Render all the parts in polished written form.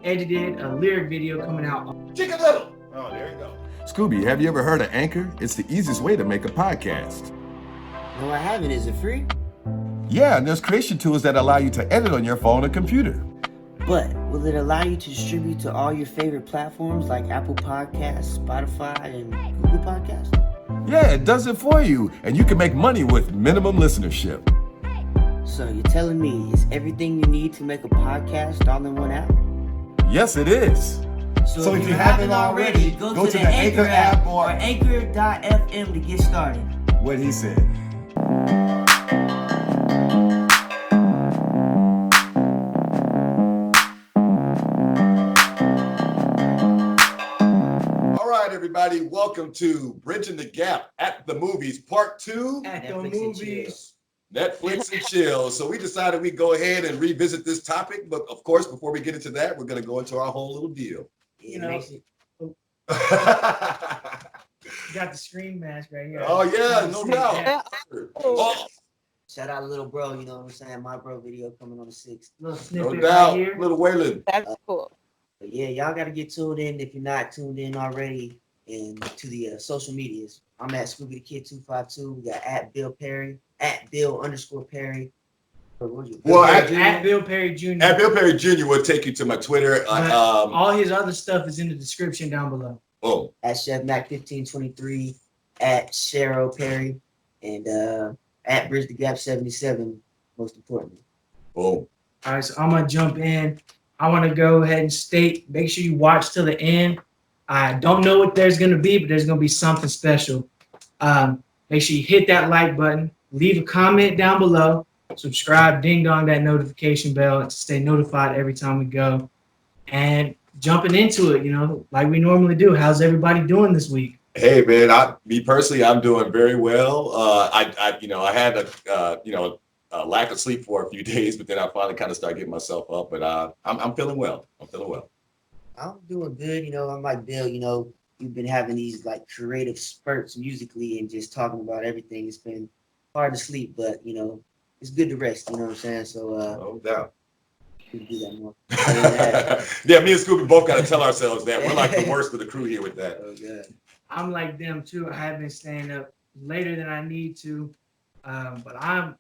edited a lyric video coming out. Chicken Little. Oh, there you go. Scooby, have you ever heard of Anchor? It's the easiest way to make a podcast. No, I haven't. Is it free? Yeah, and there's creation tools that allow you to edit on your phone or computer. But will it allow you to distribute to all your favorite platforms like Apple Podcasts, Spotify, and Google Podcasts? Yeah, it does it for you, and you can make money with minimum listenership. So you're telling me it's everything you need to make a podcast all in one app? Yes, it is. So if you haven't already, go to the Anchor app or anchor.fm to get started. What he said. All right, everybody. Welcome to Bridging the Gap at the Movies, Part 2. At the Netflix and movies. Netflix and chill. So we decided we'd go ahead and revisit this topic. But of course, before we get into that, we're going to go into our whole little deal. You know, you got the screen mask right here. Oh, yeah, no doubt. Oh, Shout out to little bro, you know what I'm saying? My bro video coming on the 6th. Little no snippet doubt. right here. Little Waylon. That's cool. But yeah, y'all got to get tuned in if you're not tuned in already and to the social medias. I'm at Scooby the Kid 252. We got at Bill Perry, at Bill_Perry. Well, at Bill Perry Jr. At Bill Perry Jr. will take you to my Twitter. But all his other stuff is in the description down below. Oh, at Chef Mac 1523, at Cheryl Perry, and at Bridge the Gap 77, most importantly. oh. All right, so I'm gonna jump in. I want to go ahead and state, make sure you watch till the end. I don't know what there's gonna be, but there's gonna be something special. Make sure you hit that like button, leave a comment down below, subscribe, ding dong that notification bell to stay notified every time we go. And jumping into it, you know, like we normally do. How's everybody doing this week? Hey man, me personally, I'm doing very well. I had a lack of sleep for a few days, but then I finally kind of started getting myself up. But I'm feeling well. I'm doing good, you know. I'm like Bill, you know, you've been having these like creative spurts musically and just talking about everything. It's been hard to sleep, but you know, it's good to rest, you know what I'm saying? So No doubt. we can do that more. Other than that, Yeah, me and Scooby both got to tell ourselves that we're like the worst of the crew here with that. oh god. I'm like them too. I have been staying up later than I need to, but I've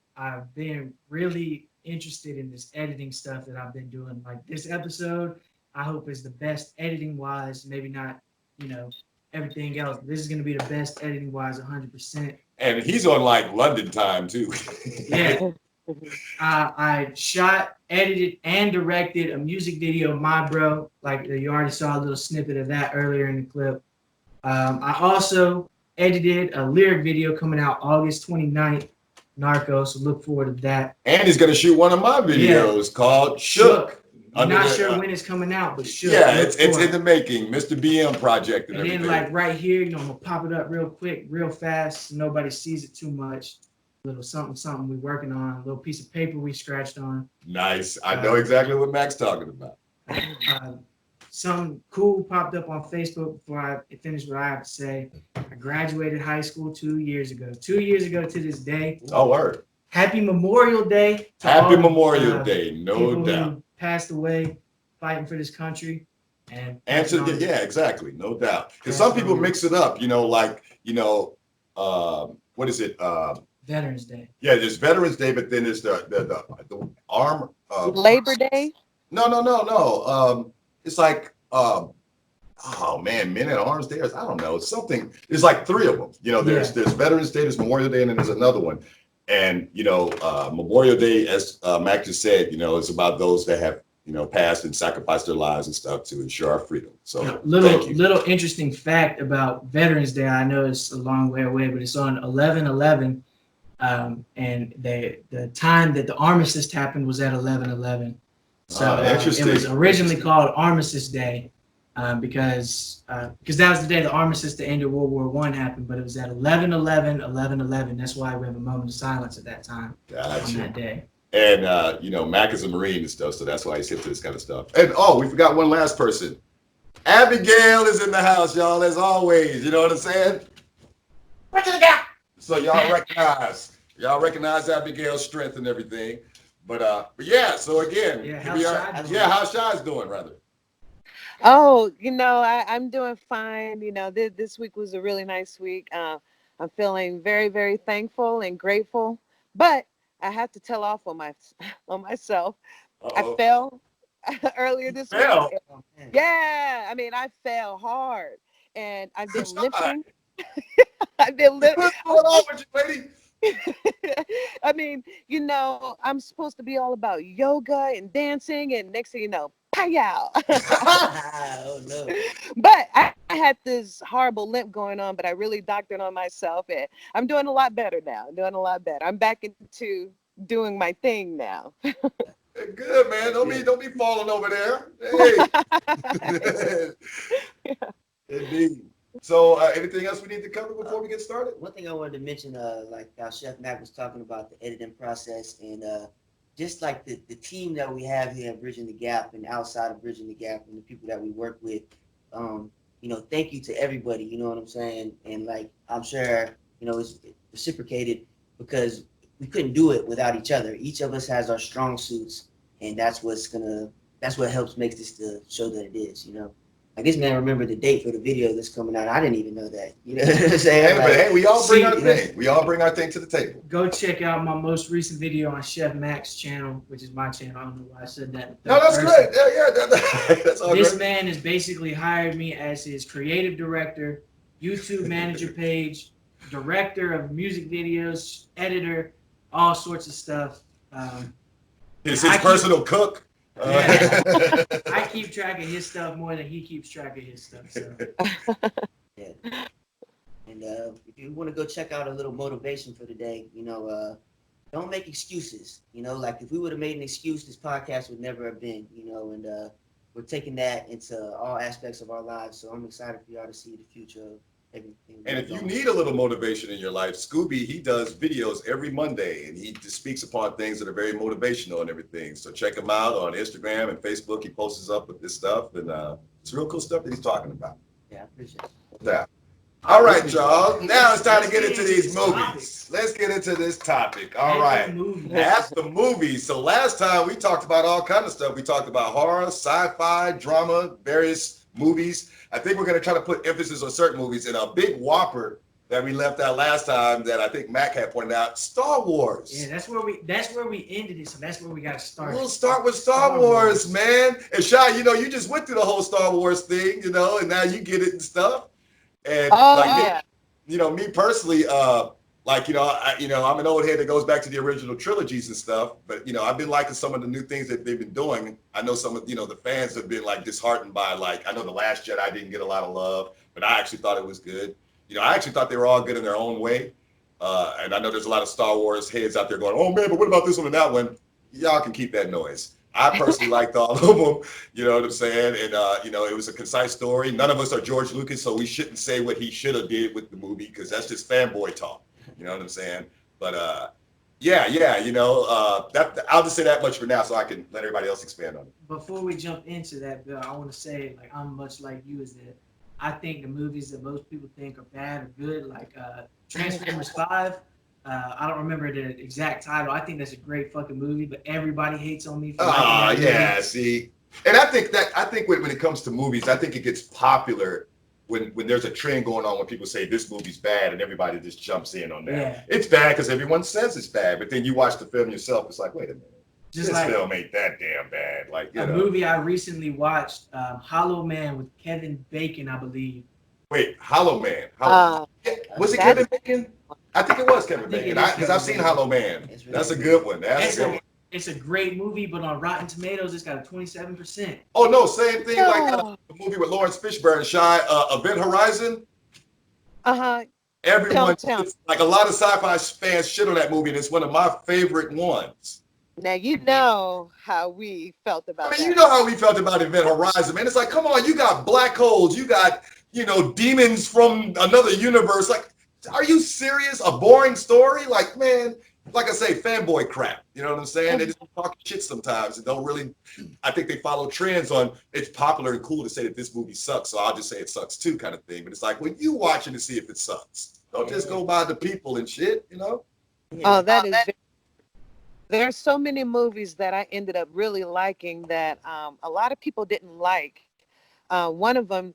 been really interested in this editing stuff that I've been doing. Like this episode, I hope is the best editing wise. Maybe not, you know, everything else. This is gonna be the best editing wise, 100%. And he's on like London time too. Yeah. I shot, edited, and directed a music video, My Bro. Like you already saw a little snippet of that earlier in the clip. I also edited a lyric video coming out August 29th, Narco, so look forward to that. And he's gonna shoot one of my videos called Shook. I'm not sure when it's coming out, but Shook. Yeah, look it's for in it. the making, Mr. BM project and And then everything. like right here, you know, I'm gonna pop it up real quick, real fast, so nobody sees it too much. Little something we're working on, a little piece of paper we scratched on. Nice. I know exactly what Mac's talking about. Something cool popped up on Facebook before I finish what I have to say. I graduated high school 2 years ago. 2 years ago to this day. Oh, word. Happy Memorial Day. to Happy all, Memorial Day, no people doubt. who passed away fighting for this country. And Yeah, exactly, no doubt. Because some people mix it up, you know, like, you know, what is it? Veterans Day. Yeah, there's Veterans Day, but then there's the arm. Labor Day? No. It's like, oh man, Men at Arms Day. I don't know. It's something. There's like three of them. You know, there's Veterans Day, there's Memorial Day, and then there's another one. And you know, Memorial Day, as Mac just said, you know, it's about those that have, you know, passed and sacrificed their lives and stuff to ensure our freedom. So thank you. Little interesting fact about Veterans Day. I know it's a long way away, but it's on 11/11. And the time that the armistice happened was at 11/11. So interesting. It was originally called Armistice Day because that was the day the armistice to end of World War I happened, but it was at 11/11/11/11. That's why we have a moment of silence at that time on that day. And you know, Mac is a Marine and stuff, so that's why he's hip to this kind of stuff. And we forgot one last person. Abigail is in the house, y'all, as always. You know what I'm saying? So y'all recognize Abigail's strength and everything. But yeah, so again, how's how's Shy's doing, rather? Oh, I'm doing fine. This week was a really nice week. I'm feeling very, very thankful and grateful. But I have to tell off on on myself. I Uh-oh. fell earlier this week. Well, Oh, man. Yeah, I mean, I fell hard, and I've been shot. limping. I've been What's going on with you, lady? I mean, I'm supposed to be all about yoga and dancing, and next thing you know, pow. Oh no. But I had this horrible limp going on, but I really doctored on myself, and I'm doing a lot better now. I'm doing a lot better. I'm back into doing my thing now. Good, man. Don't be falling over there. Hey. Indeed. So, anything else we need to cover before we get started? One thing I wanted to mention, like how Chef Mac was talking about the editing process and just like the team that we have here at Bridging the Gap and outside of Bridging the Gap and the people that we work with, thank you to everybody, you know what I'm saying? And like, I'm sure, it's reciprocated because we couldn't do it without each other. Each of us has our strong suits and that's what helps makes this the show that it is. I guess man remember the date for the video that's coming out. I didn't even know that. You know what I'm saying? Hey, but hey, we all bring our See, thing. We all bring our thing to the table. Go check out my most recent video on Chef Mac's channel, which is my channel. I don't know why I said that. No, that's great. Yeah, that's all This great. man has basically hired me as his creative director, YouTube manager page, director of music videos, editor, all sorts of stuff. It's I his keep- personal cook. I keep track of his stuff more than he keeps track of his stuff. So. Yeah. And if you want to go check out a little motivation for today, don't make excuses. Like if we would have made an excuse, this podcast would never have been, and we're taking that into all aspects of our lives. So I'm excited for y'all to see the future of everything. And if you need a little motivation in your life, Scooby, he does videos every Monday and he just speaks upon things that are very motivational and everything. So check him out on Instagram and Facebook. He posts up with this stuff and it's real cool stuff that he's talking about. Yeah, I appreciate it. Yeah. All right, y'all. Now it's time to get into these movies. Let's get into this topic. All right. That's the movies. So last time we talked about all kind of stuff. We talked about horror, sci-fi, drama, various movies. I think we're going to try to put emphasis on certain movies. And a big whopper that we left out last time that I think Mac had pointed out, Star Wars. Yeah, that's where we ended it. So that's where we got to start. We'll start with Star Wars, man. And Shy, you just went through the whole Star Wars thing, and now you get it and stuff. And me personally, I'm an old head that goes back to the original trilogies and stuff. But I've been liking some of the new things that they've been doing. I know some of the fans have been like disheartened by I know The Last Jedi didn't get a lot of love, but I actually thought it was good. I actually thought they were all good in their own way. And I know there's a lot of Star Wars heads out there going, oh man, but what about this one and that one? Y'all can keep that noise. I personally liked all of them, you know what I'm saying? And, it was a concise story. None of us are George Lucas, so we shouldn't say what he should have did with the movie because that's just fanboy talk, you know what I'm saying? But, I'll just say that much for now so I can let everybody else expand on it. Before we jump into that, Bill, I want to say, I'm much like you is that I think the movies that most people think are bad or good, like Transformers 5, I don't remember the exact title. I think that's a great fucking movie, but everybody hates on me for liking that movie. See. And I think when it comes to movies, I think it gets popular when there's a trend going on when people say this movie's bad and everybody just jumps in on that. Yeah. It's bad because everyone says it's bad, but then you watch the film yourself, it's like, wait a minute. This film ain't that damn bad. Movie I recently watched, Hollow Man with Kevin Bacon, I believe. Wait, Hollow Man. Was it Kevin Bacon? I think it was Kevin Bacon because I've seen Hollow Man. That's a good one. It's a great movie, but on Rotten Tomatoes, it's got a 27%. Oh no, same thing like the movie with Lawrence Fishburne, Shy, Event Horizon. Everyone, like a lot of sci-fi fans, shit on that movie, and it's one of my favorite ones. Now you know how we felt about that. You know how we felt about Event Horizon, man. It's like, come on, you got black holes, you got, demons from another universe. Like, are you serious? A boring story? Like, man, like I say, fanboy crap. You know what I'm saying? They just talk shit sometimes and don't really, I think they follow trends on it's popular and cool to say that this movie sucks, so I'll just say it sucks too kind of thing. But it's like, when you watching to see if it sucks, don't just go by the people and shit, Oh, that is there are so many movies that I ended up really liking that a lot of people didn't like. One of them.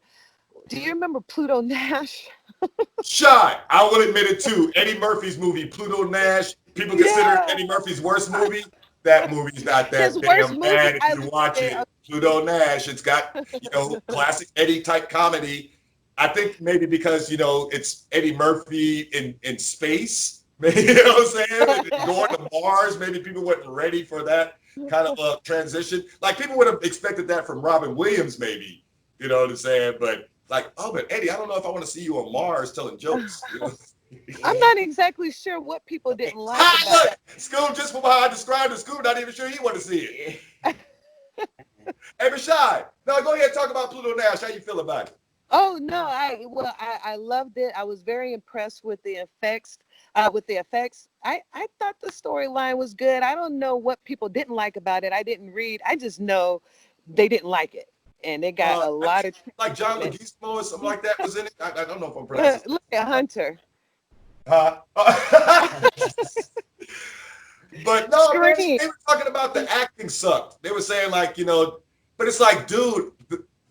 Do you remember Pluto Nash? Shy. I will admit it too. Eddie Murphy's movie, Pluto Nash. People consider it Yeah. Eddie Murphy's worst movie. That movie's not His that worst damn movie, bad if I you would watch say. it. Pluto Nash. It's got, classic Eddie type comedy. I think maybe because, it's Eddie Murphy in space. You know what I'm saying? And going to Mars. Maybe people weren't ready for that kind of a transition. Like people would have expected that from Robin Williams, maybe. You know what I'm saying? But like, oh, but Eddie, I don't know if I want to see you on Mars telling jokes. I'm not exactly sure what people didn't like Hi, about look, Scoob, just from how I described it, Scoob, not even sure he want to see it. Hey, Rashad, no, go ahead and talk about Pluto Nash. How you feel about it? Oh no, I loved it. I was very impressed with the effects. I thought the storyline was good. I don't know what people didn't like about it. I didn't read. I just know they didn't like it, and it got a I lot think of like John treatment. Leguizamo or something like that was in it. I don't know if I'm pronouncing it. Look at Hunter. Huh? But no, man, Scream. they were talking about the acting sucked. They were saying like, but it's like, dude,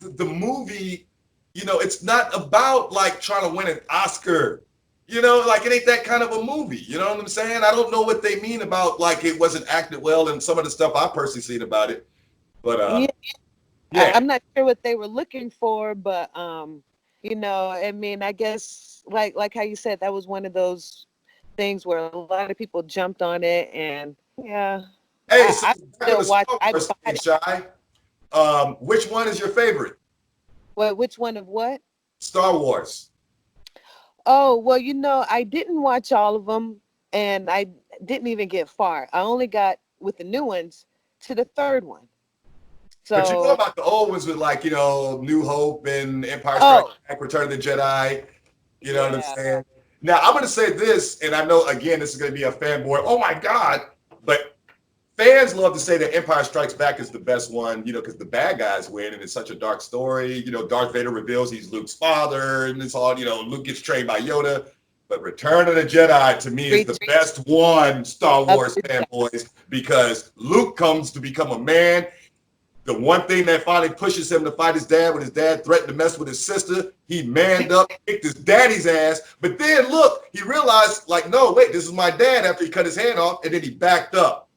the movie, it's not about like trying to win an Oscar. Like it ain't that kind of a movie. You know what I'm saying? I don't know what they mean about like it wasn't acted well and some of the stuff I personally seen about it. But yeah. I'm not sure what they were looking for, but I mean, I guess like how you said, that was one of those things where a lot of people jumped on it, and yeah, Hey, so I back on still the watch. Star I Wars bought thing, it. Shy. Which one is your favorite? Well, which one of what? Star Wars. Oh, well, I didn't watch all of them, and I didn't even get far. I only got with the new ones to the third one. But you know So, about the old ones with like, New Hope and Empire Strikes oh, Back, Return of the Jedi. You know what I'm yeah. saying? Now I'm gonna say this, and I know again this is gonna be a fanboy. Oh my God! But fans love to say that Empire Strikes Back is the best one, because the bad guys win, and it's such a dark story. Darth Vader reveals he's Luke's father, and it's all, Luke gets trained by Yoda. But Return of the Jedi to me is the Retreat best one, Star of Wars the fanboys, because Luke comes to become a man. The one thing that finally pushes him to fight his dad when his dad threatened to mess with his sister, he manned up, kicked his daddy's ass. But then look, he realized, like, no, wait, this is my dad after he cut his hand off, and then he backed up.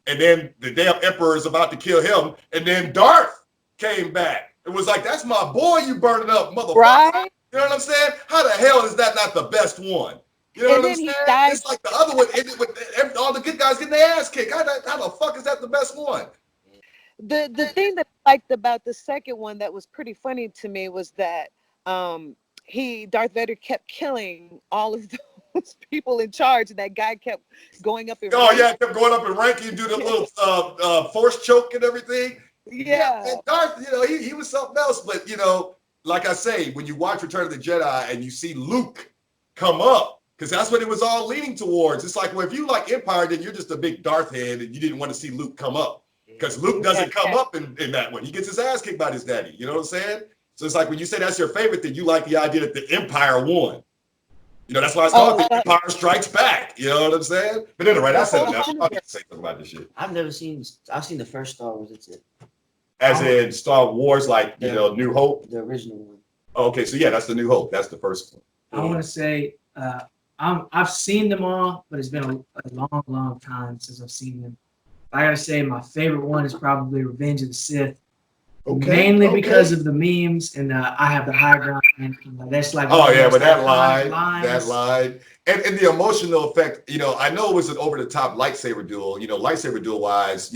And then the damn emperor is about to kill him, and then Darth came back. It was like, that's my boy you burning up, motherfucker. right, You know what I'm saying? How the hell is that not the best one? You know and what I'm then he saying? died. It's like the other one ended with all the good guys getting their ass kicked. How the fuck is that the best one? The thing that I liked about the second one that was pretty funny to me was that Darth Vader kept killing all of those people in charge, and that guy kept going up in Oh rank. yeah, kept going up in ranking and do the little force choke and everything. Yeah, Yeah. and Darth, he was something else. But like I say, when you watch Return of the Jedi and you see Luke come up, because that's what it was all leaning towards. It's like, well, if you like Empire, then you're just a big Darth head, and you didn't want to see Luke come up. Because Luke doesn't come up in that one. He gets his ass kicked by his daddy. You know what I'm saying? So it's like when you say that's your favorite, then you like the idea that the Empire won. That's why it's called The Empire Strikes Back. You know what I'm saying? But anyway, that's it. Now, I'll say something about this shit. I've seen the first Star Wars. That's it. As in Star Wars, like, New Hope. The original one. Okay, so yeah, that's the New Hope. That's the first one. I want to say I've seen them all, but it's been a long, long time since I've seen them. I gotta say, my favorite one is probably Revenge of the Sith. Okay. Mainly because of the memes and I have the high ground. And, that's like Oh yeah, but that iconic line, and the emotional effect. I know it was an over the top lightsaber duel. Lightsaber duel wise,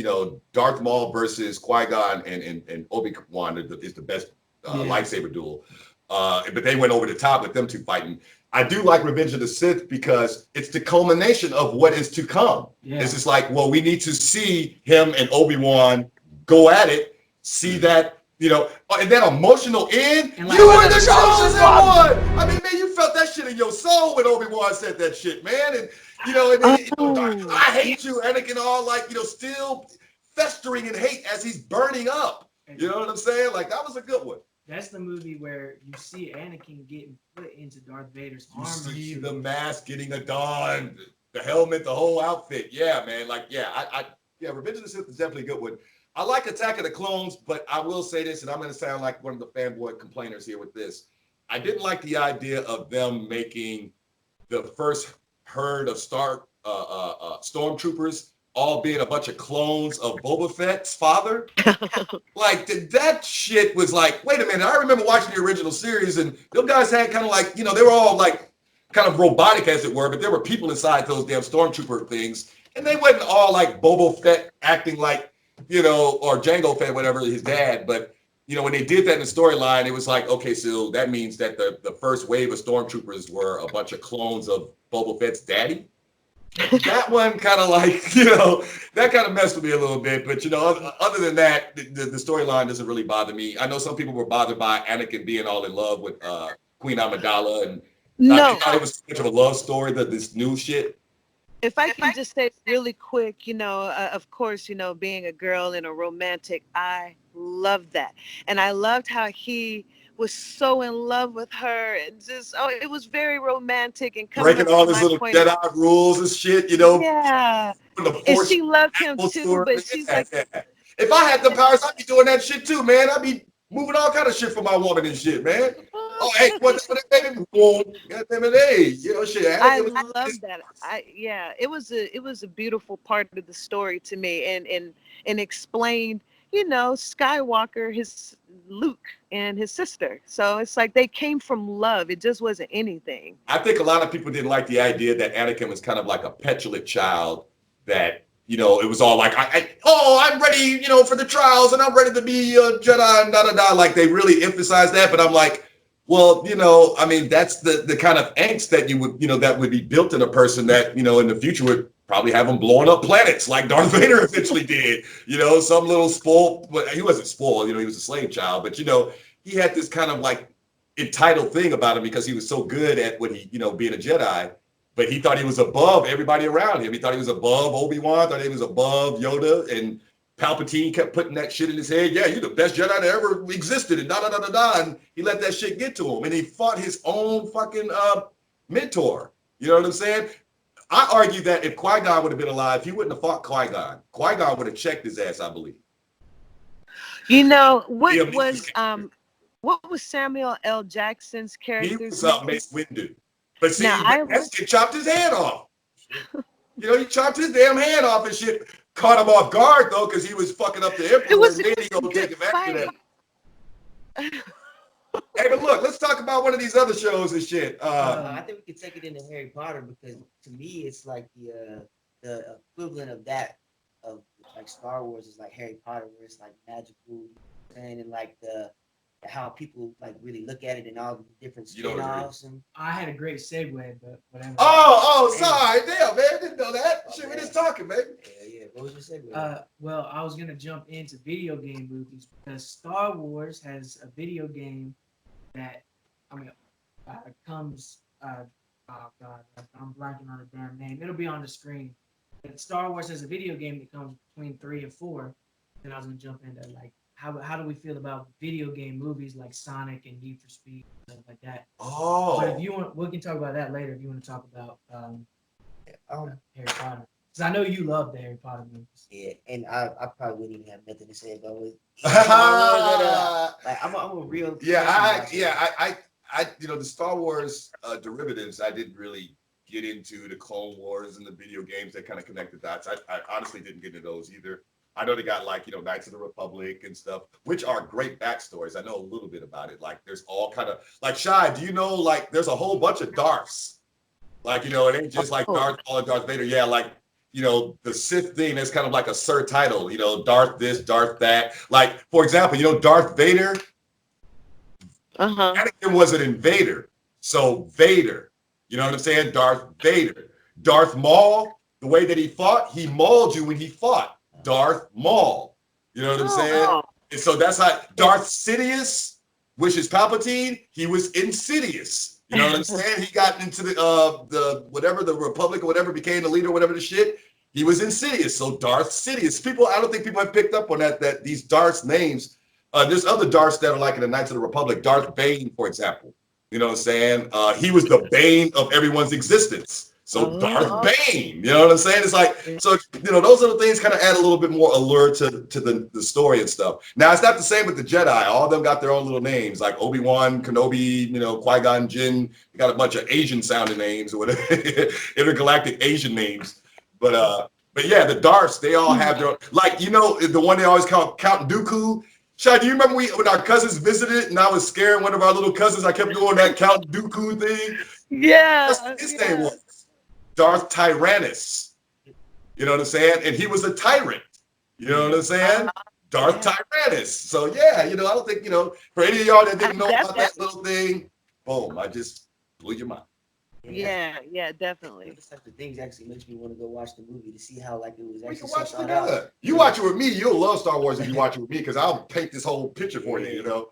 Darth Maul versus Qui-Gon and Obi-Wan is the best lightsaber duel. But they went over the top with them two fighting. I do like Revenge of the Sith because it's the culmination of what is to come. Yeah. It's just like, well, we need to see him and Obi-Wan go at it, see that, and that emotional end. And like, You were the chosen one. I mean, man, you felt that shit in your soul when Obi-Wan said that shit, man. And, and then, I hate you, Anakin, all like, still festering in hate as he's burning up. You know what I'm saying? Like, that was a good one. That's the movie where you see Anakin getting put into Darth Vader's You armor. see the mask getting adorned, the helmet, the whole outfit. Yeah, man. Like, yeah, Revenge of the Sith is definitely a good one. I like Attack of the Clones, but I will say this, and I'm going to sound like one of the fanboy complainers here with this. I didn't like the idea of them making the first herd of stormtroopers all being a bunch of clones of Boba Fett's father. Like that shit was like, wait a minute. I remember watching the original series, and those guys had kind of like, they were all like kind of robotic as it were, but there were people inside those damn stormtrooper things, and they wasn't all like Boba Fett acting like, or Jango Fett, whatever, his dad. But when they did that in the storyline, it was like, okay, so that means that the first wave of stormtroopers were a bunch of clones of Boba Fett's daddy. That one kind of like, that kind of messed with me a little bit. But, other than that, the storyline doesn't really bother me. I know some people were bothered by Anakin being all in love with Queen Amidala. And I thought it was such of a love story, this new shit. If I can just say really quick, of course, being a girl and a romantic, I loved that. And I loved how he was so in love with her, and just it was very romantic and breaking all his little Jedi rules and shit, Yeah, and she loved him too, but she's like, if I had the powers, I'd be doing that shit too, man. I'd be moving all kind of shit for my woman and shit, man. Oh, hey, what's the baby? Goddamn it, hey, shit. I love that. It was a beautiful part of the story to me, and explained, Skywalker, his Luke and his sister. So it's like they came from love. It just wasn't anything. I think a lot of people didn't like the idea that Anakin was kind of like a petulant child that, it was all like, I'm ready, for the trials, and I'm ready to be a Jedi and da-da-da. Like they really emphasized that, but I'm like, well, that's the kind of angst that you would, that would be built in a person that, in the future would probably have him blowing up planets like Darth Vader eventually did. Some little spoiled, well, he wasn't spoiled, he was a slave child, but, he had this kind of like entitled thing about him because he was so good at what he, being a Jedi, but he thought he was above everybody around him. He thought he was above Obi-Wan, thought he was above Yoda, and Palpatine kept putting that shit in his head. Yeah, you're the best Jedi that ever existed, and da-da-da-da-da, and he let that shit get to him, and he fought his own fucking mentor. You know what I'm saying? I argue that if Qui-Gon would have been alive, he wouldn't have fought Qui-Gon. Qui-Gon would have checked his ass, I believe. What was Samuel L. Jackson's character? He was Mace Windu. But see, Anakin chopped his hand off. He chopped his damn hand off and shit. Caught him off guard though, because he was fucking up the Emperor. And then he gonna take him after that. Hey, but look, let's talk about one of these other shows and shit. I think we could take it into Harry Potter, because to me it's like the equivalent of that of like Star Wars is like Harry Potter, where it's like magical, and like how people like really look at it and all the different spin-offs. And I had a great segue, but whatever. Sorry, damn man, didn't know that. Shit, we just talking, man. Yeah. What was your segue? Well, I was gonna jump into video game movies because Star Wars has a video game that comes. Oh God, I'm blanking on the damn name. It'll be on the screen. But Star Wars has a video game that comes between 3 and 4. And I was gonna jump into like how do we feel about video game movies like Sonic and Need for Speed and stuff like that. But if you want, we can talk about that later. If you want to talk about Harry Potter, because I know you love the Harry Potter movies. Yeah, and I probably wouldn't even have nothing to say about it. Like I'm a real I the Star Wars derivatives I didn't really get into, the Clone Wars and the video games that kind of connect the dots. I honestly didn't get into those either. I know they got like, Knights of the Republic and stuff, which are great backstories. I know a little bit about it. Like there's all kind of like Shai, do you know like there's a whole bunch of Darths? Like, it ain't just like Darth Maul and Darth Vader. Yeah, like, the Sith thing is kind of like a Sir title, Darth this, Darth that. Like, for example, Darth Vader, Anakin was an invader. So Vader, you know what I'm saying? Darth Vader. Darth Maul, the way that he fought, he mauled you when he fought. Darth Maul. You know what I'm saying? And so that's how Darth Sidious, which is Palpatine, he was insidious. You know what I'm saying? He got into the whatever, the Republic or whatever, became the leader, whatever the shit. He was insidious. So Darth Sidious. I don't think people have picked up on that these Darth's names. There's other Darths that are like in the Knights of the Republic. Darth Bane, for example. You know what I'm saying? He was the bane of everyone's existence. So Darth Bane, you know what I'm saying? It's like, so, you know, those little things kind of add a little bit more allure to the story and stuff. Now, it's not the same with the Jedi. All of them got their own little names, like Obi-Wan, Kenobi, you know, Qui-Gon Jinn. You got a bunch of Asian sounding names or whatever, intergalactic Asian names. But yeah, the Darths, they all have their own, like, you know, the one they always call Count Dooku. Shai, do you remember when our cousins visited and I was scaring one of our little cousins? I kept doing that Count Dooku thing. Yeah. That's what his name was. Darth Tyrannus. You know what I'm saying? And he was a tyrant. You know what I'm saying? Darth Tyrannus. So yeah, you know, I don't think, you know, for any of y'all that didn't know about that little thing, boom, I just blew your mind. Yeah, definitely. Those types of things actually makes me want to go watch the movie to see how like it was We actually can watch it thought out. together. You watch it with me, you'll love Star Wars if you watch it with me, because I'll paint this whole picture for you, you know.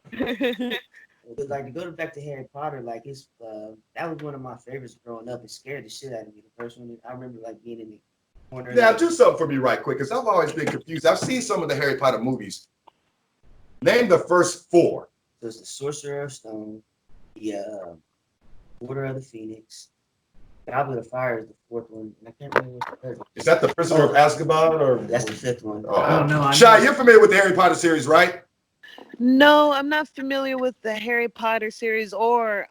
But like to go back to Harry Potter, like it's that was one of my favorites growing up. It scared the shit out of me. The first one, I remember like being in the corner. Now like, do something for me right quick, because I've always been confused. I've seen some of the Harry Potter movies. Name the first four. there's the Sorcerer of Stone, the Order of the Phoenix, Goblet of Fire is the fourth one, and I can't remember what the third one. Is that the Prisoner of Azkaban or? That's the fifth one. Oh. I don't know. Shai, you're familiar with the Harry Potter series, right? No, I'm not familiar with the Harry Potter series or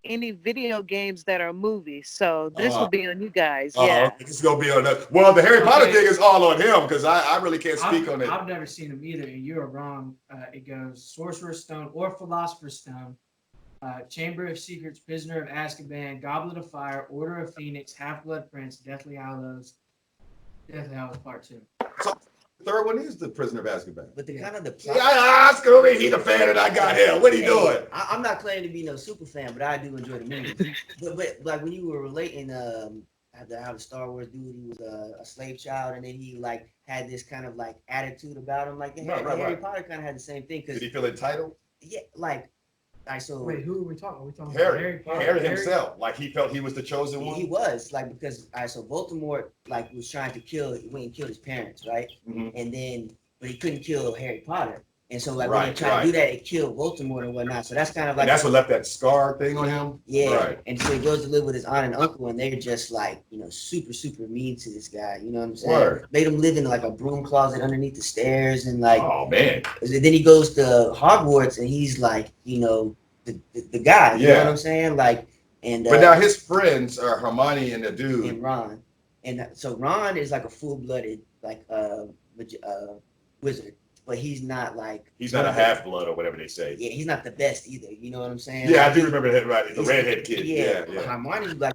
any video games that are movies. So this will be on you guys. Yeah. It's gonna be on that. Well, the Harry Potter thing is all on him because I really can't speak on it. I've never seen them either, and you're wrong. It goes Sorcerer's Stone or Philosopher's Stone, Chamber of Secrets, Prisoner of Azkaban, Goblet of Fire, Order of Phoenix, Half-Blood Prince, Deathly Hallows, Deathly Hallows Part 2. So the third one is the Prisoner of Azkaban. But the kind of the Yeah, plot. Scooby, he the fan that I got here. What are you doing? I'm not claiming to be no super fan, but I do enjoy the movie. but like when you were relating how the Star Wars dude, he was a slave child, and then he like had this kind of like attitude about him. Like Harry Potter kind of had the same thing. Did he feel entitled? Yeah, like. So Wait, who are we talking? Are we talking Harry, about Harry himself, like he felt he was the chosen one. He was like because so Voldemort like was trying to went and killed his parents, right? Mm-hmm. And then but he couldn't kill Harry Potter, and so like when he tried to do that, it killed Voldemort and whatnot. So that's kind of like and that's what left that scar thing on him. Yeah, right. And so he goes to live with his aunt and uncle, and they're just like super mean to this guy. You know what I'm saying? Word. Made him live in like a broom closet underneath the stairs, and like Oh man. then he goes to Hogwarts, and he's like the guy, you know what I'm saying? Like, and but now his friends are Hermione and the dude and Ron, and so Ron is like a full-blooded like wizard, but he's not like he's not a half-blood or whatever they say. Yeah, he's not the best either. You know what I'm saying? Yeah, like, I do remember that. Right, the redhead kid. Yeah. Hermione's like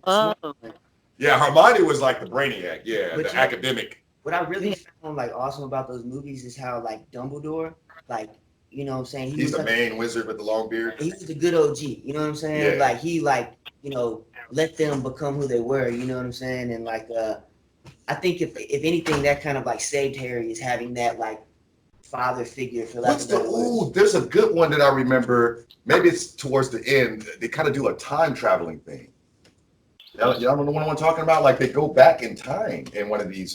Yeah, Hermione was like the brainiac. Yeah, but the academic. What I really found like awesome about those movies is how like Dumbledore, like. You know what I'm saying? He's the like, main wizard with the long beard. He was a good OG. You know what I'm saying? Yeah. Like he let them become who they were. You know what I'm saying? And like I think if anything, that kind of like saved Harry is having that like father figure for like. There's a good one that I remember. Maybe it's towards the end. They kind of do a time traveling thing. Y'all know what I'm talking about? Like they go back in time in one of these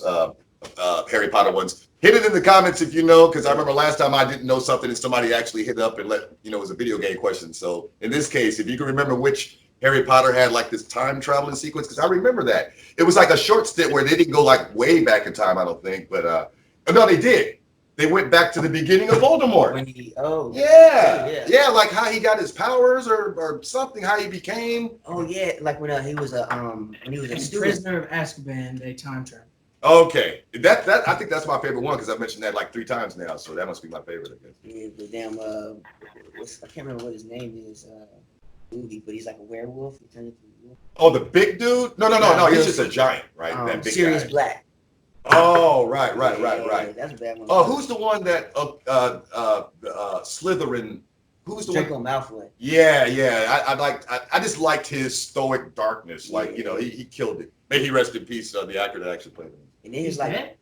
Harry Potter ones. Hit it in the comments if you know, because I remember last time I didn't know something and somebody actually hit up and let it was a video game question. So in this case, if you can remember which Harry Potter had like this time traveling sequence, because I remember that. It was like a short stint where they didn't go like way back in time, I don't think, but no, they did. They went back to the beginning of Voldemort. Yeah, like how he got his powers or something, how he became. Oh yeah, like when he was a student. Prisoner of Azkaban, they time travel. Okay, that I think that's my favorite one because I've mentioned that like 3 times now, so that must be my favorite. I guess. Yeah, the damn I can't remember what his name is. Movie, but he's like a werewolf. He turned into a wolf. Oh, the big dude? No. He's just a giant, right? That big Sirius guy. Black. Oh, right. That's a bad one. Oh, who's the one that Slytherin? Who's the Draco one? Malfoy. Yeah. I just liked his stoic darkness. Like he killed it. May he rest in peace. The actor that actually played him. And then he's like dead?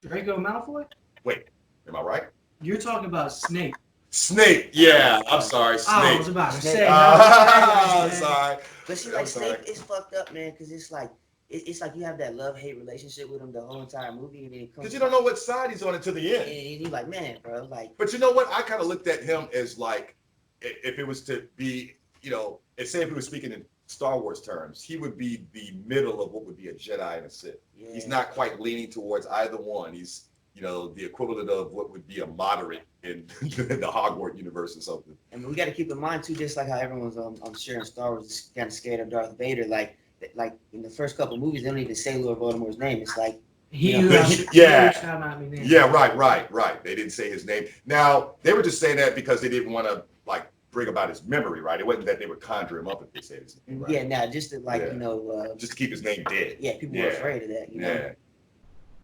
Draco Malfoy? Wait, am I right? You're talking about Snape. Snape. Yeah, I'm sorry. Snape. I was about to say. I'm sorry. But see, like Snape is fucked up, man, because it's like you have that love-hate relationship with him the whole entire movie, and then it comes. Because you don't know what side he's on until the end. And you're like, man, bro, like. But you know what? I kind of looked at him as like, if it was to be, say if we were speaking in Star Wars terms, he would be the middle of what would be a Jedi and a Sith. Yeah. He's not quite leaning towards either one. He's, the equivalent of what would be a moderate in the Hogwarts universe or something. And we got to keep in mind too, just like how everyone's, I'm sure in Star Wars is kind of scared of Darth Vader. Like in the first couple movies, they don't even say Lord Voldemort's name. It's like Yeah, right. They didn't say his name. Now they were just saying that because they didn't want to like bring about his memory, right? It wasn't that they would conjure him up if they said his name. Right? Yeah, now just to just to keep his name dead. Yeah, people were afraid of that. You know?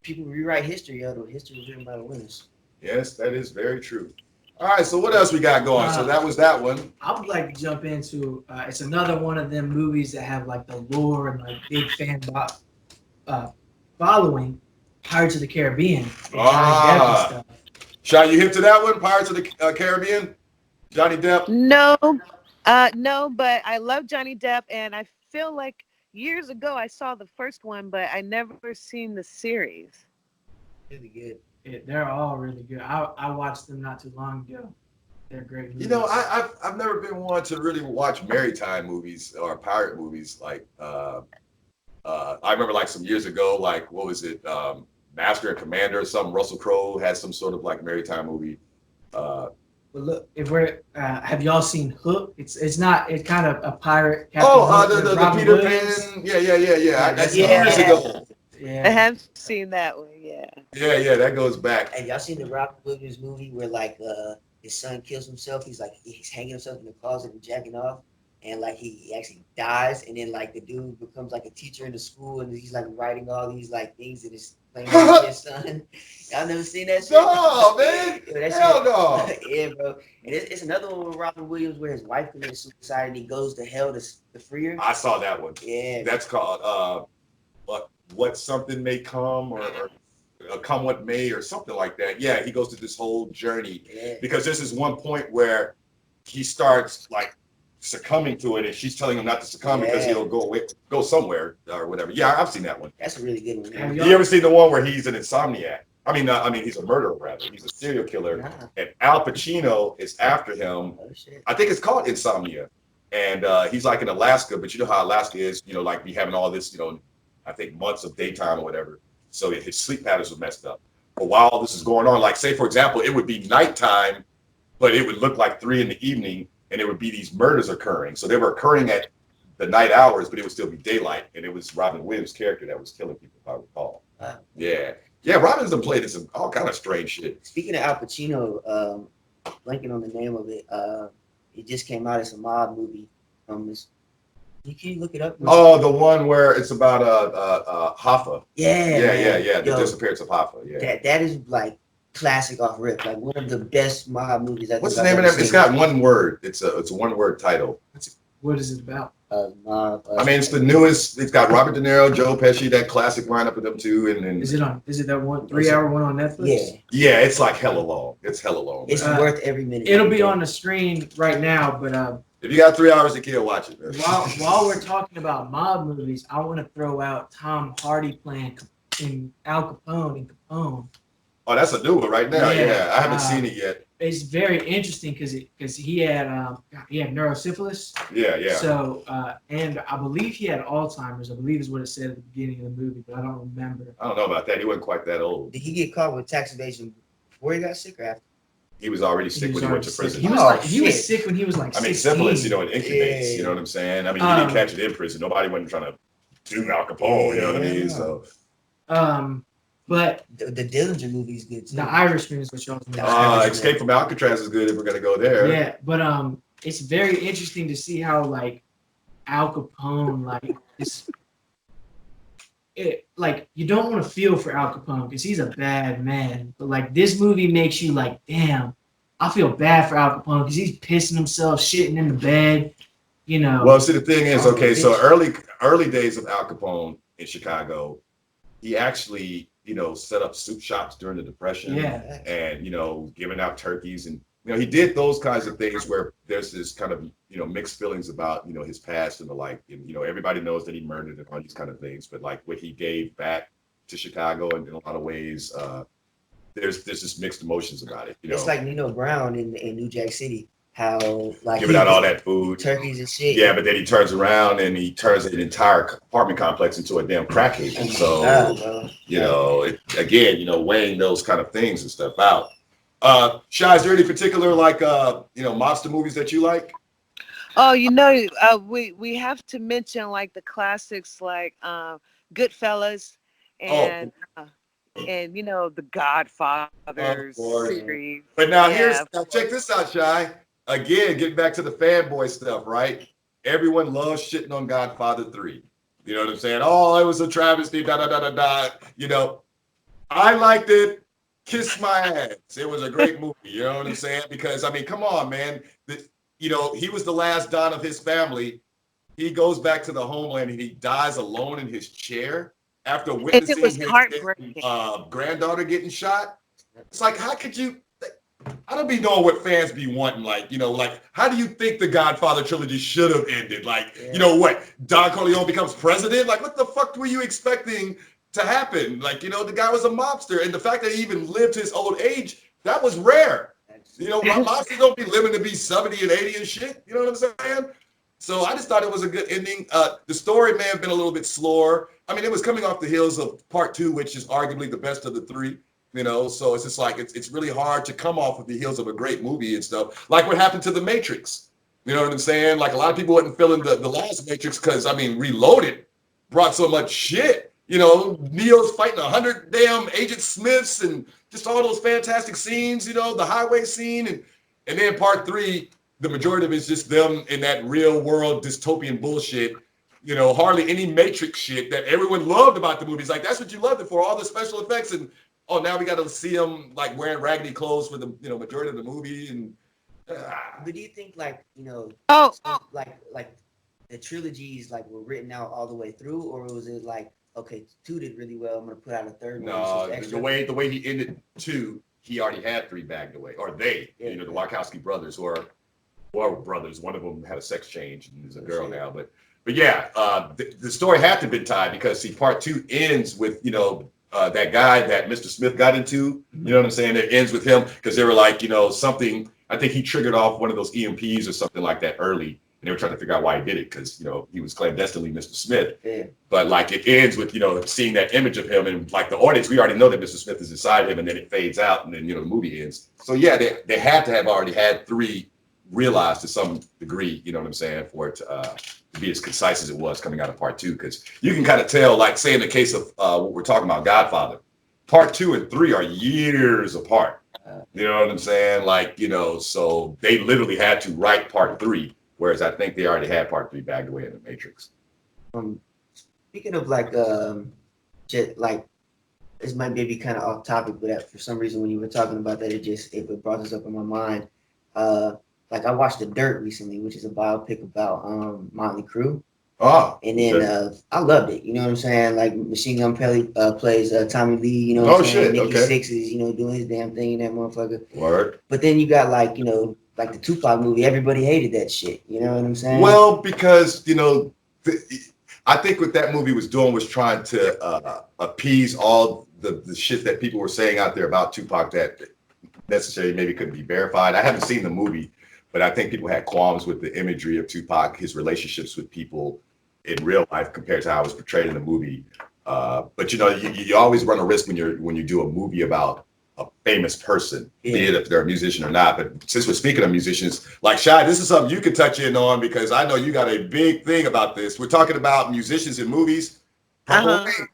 People rewrite history, though. History is written by the winners. Yes, that is very true. All right, so what else we got going? So that was that one. I would like to jump into it's another one of them movies that have like the lore and like big fan following. Pirates of the Caribbean. Sean, you hip to that one? Pirates of the Caribbean? Johnny Depp? No, no, but I love Johnny Depp, and I feel like years ago I saw the first one, but I never seen the series. Really good. Yeah, they're all really good. I watched them not too long ago. They're great movies. I've never been one to really watch maritime movies or pirate movies. Like I remember like some years ago, like what was it, Master and Commander or something. Russell Crowe had some sort of like maritime movie. But look, if we're have y'all seen Hook? It's kind of a pirate. The Peter Pan. Yeah. Years ago. Yeah. I have seen that one. Yeah. Yeah, that goes back. Have y'all seen the Robin Williams movie where like his son kills himself? He's hanging himself in the closet and jacking off, and like he actually dies, and then like the dude becomes like a teacher in the school, and he's like writing all these like things that is playing with his son. Y'all never seen that shit? No, man. Hell no. Yeah, bro. And it's another one with Robin Williams where his wife committed suicide and he goes to hell to free her. I saw that one. Yeah. That's called What Something May Come or Come What May or something like that. Yeah, he goes to this whole journey because this is one point where he starts like succumbing to it, and she's telling him not to succumb because he'll go somewhere or whatever. Yeah, I've seen that one. That's a really good one. Man. You ever seen the one where he's an insomniac? I mean, he's a murderer rather. He's a serial killer, and Al Pacino is after him. Oh, shit. I think it's called Insomnia, and he's like in Alaska, but you know how Alaska is. Like be having all this, I think months of daytime or whatever. So his sleep patterns were messed up. But while all this is going on, like say for example, it would be nighttime, but it would look like 3 p.m. and it would be these murders occurring. So they were occurring at the night hours, but it would still be daylight. And it was Robin Williams' character that was killing people, if I recall. Yeah, Robin's done played in some all kind of strange shit. Speaking of Al Pacino, blanking on the name of it, it just came out as a mob movie from this. Can you look it up? Oh, the one where it's about Hoffa. Yeah. The disappearance of Hoffa. Yeah. That is like classic off rip, like one of the best mob movies. What's the name of that? It's got one word. It's a one word title. What is it about? It's the newest. It's got Robert De Niro, Joe Pesci, that classic lineup of them two, and then is it that 3-hour one on Netflix? Yeah, it's like hella long. It's hella long. It's worth every minute. It'll be on the screen right now, but if you got 3 hours to kill, watch it. While we're talking about mob movies, I want to throw out Tom Hardy playing in Al Capone in Capone. Oh, that's a new one right now. Yeah, I haven't seen it yet. It's very interesting because he had neurosyphilis. Yeah. So and I believe he had Alzheimer's. I believe is what it said at the beginning of the movie, but I don't remember. I don't know about that. He wasn't quite that old. Did he get caught with tax evasion before he got sick or after? He was already sick when he went to prison. He was sick when he was like 16. Syphilis, it incubates. You know what I'm saying? He didn't catch it in prison. Nobody wasn't trying to do Al Capone. You know what I mean? So. But the Dillinger movie is good too. The Irishman is what y'all. Escape from Alcatraz is good if we're gonna go there. Yeah, but it's very interesting to see how like Al Capone you don't want to feel for Al Capone because he's a bad man. But like this movie makes you like, damn, I feel bad for Al Capone because he's pissing himself, shitting in the bed. Well, see, the thing is, so early days of Al Capone in Chicago, he actually set up soup shops during the Depression, and giving out turkeys, and he did those kinds of things where there's this kind of mixed feelings about his past and the like. And, everybody knows that he murdered and all these kind of things, but like what he gave back to Chicago, and in a lot of ways, there's just mixed emotions about it. It's like Nino Brown in New Jack City. how like giving out all that food. turkeys and shit. Yeah, but then he turns around and he turns an entire apartment complex into a damn crack haven. So, you know, again, you know, weighing those kind of things and stuff out. Shy, is there any particular like you know, monster movies that you like? Oh, you know, we have to mention like the classics like Goodfellas Oh, and and you know the Godfather of course. series. But now Yeah, now check this out, Shy. Again, getting back to the fanboy stuff, right? Everyone loves shitting on Godfather 3. You know what I'm saying? Oh, it was a travesty, da da da da da. You know, I liked it. Kiss my ass. It was a great movie. You know what I'm saying? Because I mean, come on, man. You know, he was the last Don of his family. He goes back to the homeland and he dies alone in his chair after and it witnessing was his heartbreaking. granddaughter getting shot. It's like, how could you? I don't be knowing what fans be wanting. Like, you know, like, how do you think the Godfather trilogy should have ended? Like, you know what? Don Corleone becomes president? Like, what the fuck were you expecting to happen? Like, you know, the guy was a mobster. And the fact that he even lived his old age, that was rare. You know, mobsters don't be living to be 70 and 80 and shit. You know what I'm saying? So I just thought it was a good ending. The story may have been a little bit slower. I mean, it was coming off the heels of part 2, which is arguably the best of the 3. You know, so it's just like it's really hard to come off of the heels of a great movie and stuff. Like what happened to The Matrix. You know what I'm saying? Like a lot of people wasn't feeling the last Matrix because I mean, Reloaded brought so much shit. You know, Neo's fighting 100 damn Agent Smiths and just all those fantastic scenes. You know, the highway scene and then part 3, the majority of it is just them in that real world dystopian bullshit. You know, hardly any Matrix shit that everyone loved about the movies. Like that's what you loved it for, all the special effects and. Oh, now we got to see him like wearing raggedy clothes for the majority of the movie. And But do you think like like the trilogies like were written out all the way through, or was it like okay, 2 did really well, I'm gonna put out a third one? No, the way he ended 2, he already had 3 bagged away, or they, the Wachowski brothers, or brothers. One of them had a sex change and is a girl now, but yeah, the story had to have been tied because see, part 2 ends with that guy that Mr. Smith got into, you know what I'm saying? It ends with him because they were like, something, I think he triggered off one of those EMPs or something like that early. And they were trying to figure out why he did it because, he was clandestinely Mr. Smith. Yeah. But like it ends with, seeing that image of him and like the audience, we already know that Mr. Smith is inside him and then it fades out and then, the movie ends. So yeah, they had to have already had 3 realized to some degree, you know what I'm saying, for it to be as concise as it was coming out of part 2, because you can kind of tell, like say in the case of what we're talking about, Godfather, part 2 and 3 are years apart. You know what I'm saying? Like, so they literally had to write part 3, whereas I think they already had part 3 bagged away in the Matrix. Speaking of like this might be kind of off topic, but for some reason when you were talking about that, it brought this up in my mind. Like I watched The Dirt recently, which is a biopic about Motley Crue. Oh, and then I loved it. You know what I'm saying? Like Machine Gun Kelly plays Tommy Lee. You know what I'm saying? Nikki Sixx is doing his damn thing in that motherfucker. Word. But then you got like like the Tupac movie. Everybody hated that shit. You know what I'm saying? Well, because I think what that movie was doing was trying to appease all the shit that people were saying out there about Tupac that necessarily maybe couldn't be verified. I haven't seen the movie. But I think people had qualms with the imagery of Tupac, his relationships with people in real life compared to how it was portrayed in the movie. But you always run a risk when you do a movie about a famous person, be it if they're a musician or not. But since we're speaking of musicians, like Shai, this is something you can touch in on because I know you got a big thing about this. We're talking about musicians in movies. Purple Rain.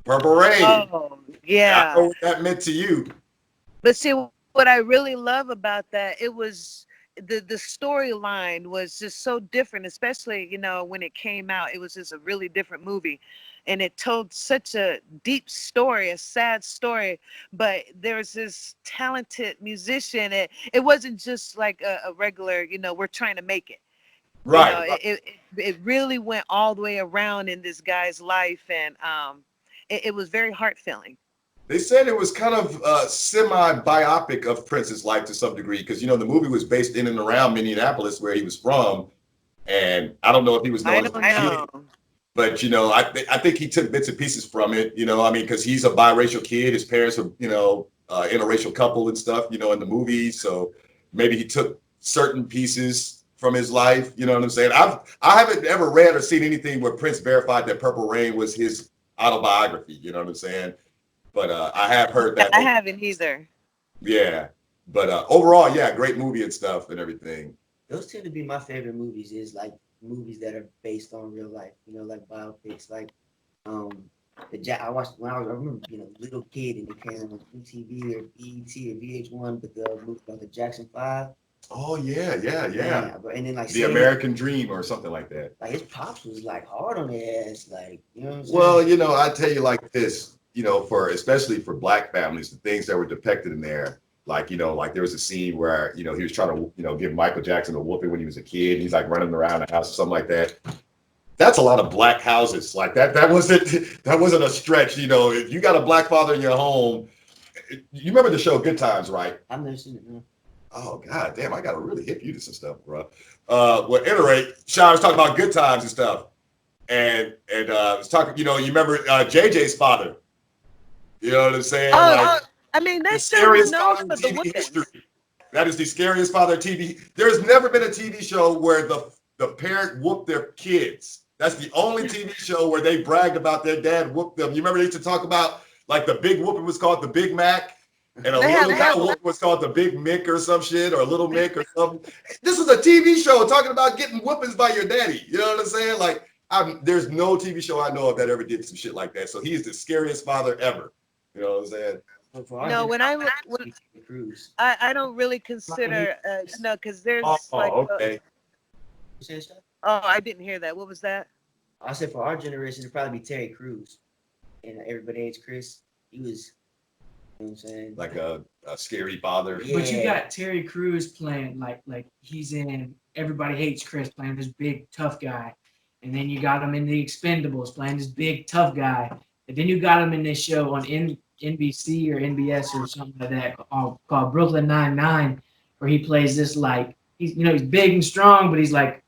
Purple Rain. Oh, yeah. I know what that meant to you. But see, what I really love about that, it was the storyline was just so different, especially when it came out. It was just a really different movie, and it told such a deep story, a sad story. But there's this talented musician. It wasn't just like a regular, we're trying to make it. Right. It really went all the way around in this guy's life, and it was very heart-filling. They said it was kind of semi-biopic of Prince's life to some degree because, the movie was based in and around Minneapolis where he was from. And I don't know if he was known as a kid, but, I think he took bits and pieces from it, because he's a biracial kid. His parents were, interracial couple and stuff, in the movie. So maybe he took certain pieces from his life. You know what I'm saying? I haven't ever read or seen anything where Prince verified that Purple Rain was his autobiography. You know what I'm saying? But I have heard that. I haven't either. Yeah. But overall, yeah, great movie and stuff and everything. Those tend to be my favorite movies. Is like movies that are based on real life. You know, like biopics. Like I watched when I remember being a little kid and it came on MTV or BET or VH1, but the movie about the Jackson 5. Oh yeah. And then like The American Dream or something like that. like his pops was like hard on their ass, like you know what I'm saying? Well, you know, I tell you like this, you know, for especially for black families, the things that were depicted in there, like, you know, like there was a scene where, you know, he was trying to, you know, give Michael Jackson a whooping when he was a kid. He's like running around the house or something like that. That's a lot of black houses. Like that wasn't a stretch. You know, if you got a black father in your home, you remember the show Good Times, right? I've never seen it. No. Oh God damn, I gotta really hip you to some stuff, bro. Well, at any rate, Sean was talking about Good Times and stuff. And was talking, you know, you remember JJ's father. You know what I'm saying? I mean, the that's scariest known father for in the TV whoopings. history. That is the scariest father in TV. There's never been a TV show where the parent whooped their kids. That's the only TV show where they bragged about their dad whooped them. You remember they used to talk about like the big whooping was called the Big Mac, and a little guy whooping was called the Big Mick or some shit, or Little Mick or something. This was a TV show talking about getting whoopings by your daddy. You know what I'm saying? Like, there's no TV show I know of that ever did some shit like that. So he's the scariest father ever. You know what I'm saying? No, when I don't really consider no, because there's okay. Oh, I didn't hear that. What was that? I said for our generation, it'd probably be Terry Crews. And Everybody Hates Chris. He was, you know what I'm saying? Like a scary father. Yeah. But you got Terry Crews playing like he's in Everybody Hates Chris, playing this big tough guy. And then you got him in The Expendables playing this big tough guy. And then you got him in this show on NBC or NBS or something like that called Brooklyn Nine-Nine, where he plays this like he's big and strong, but he's like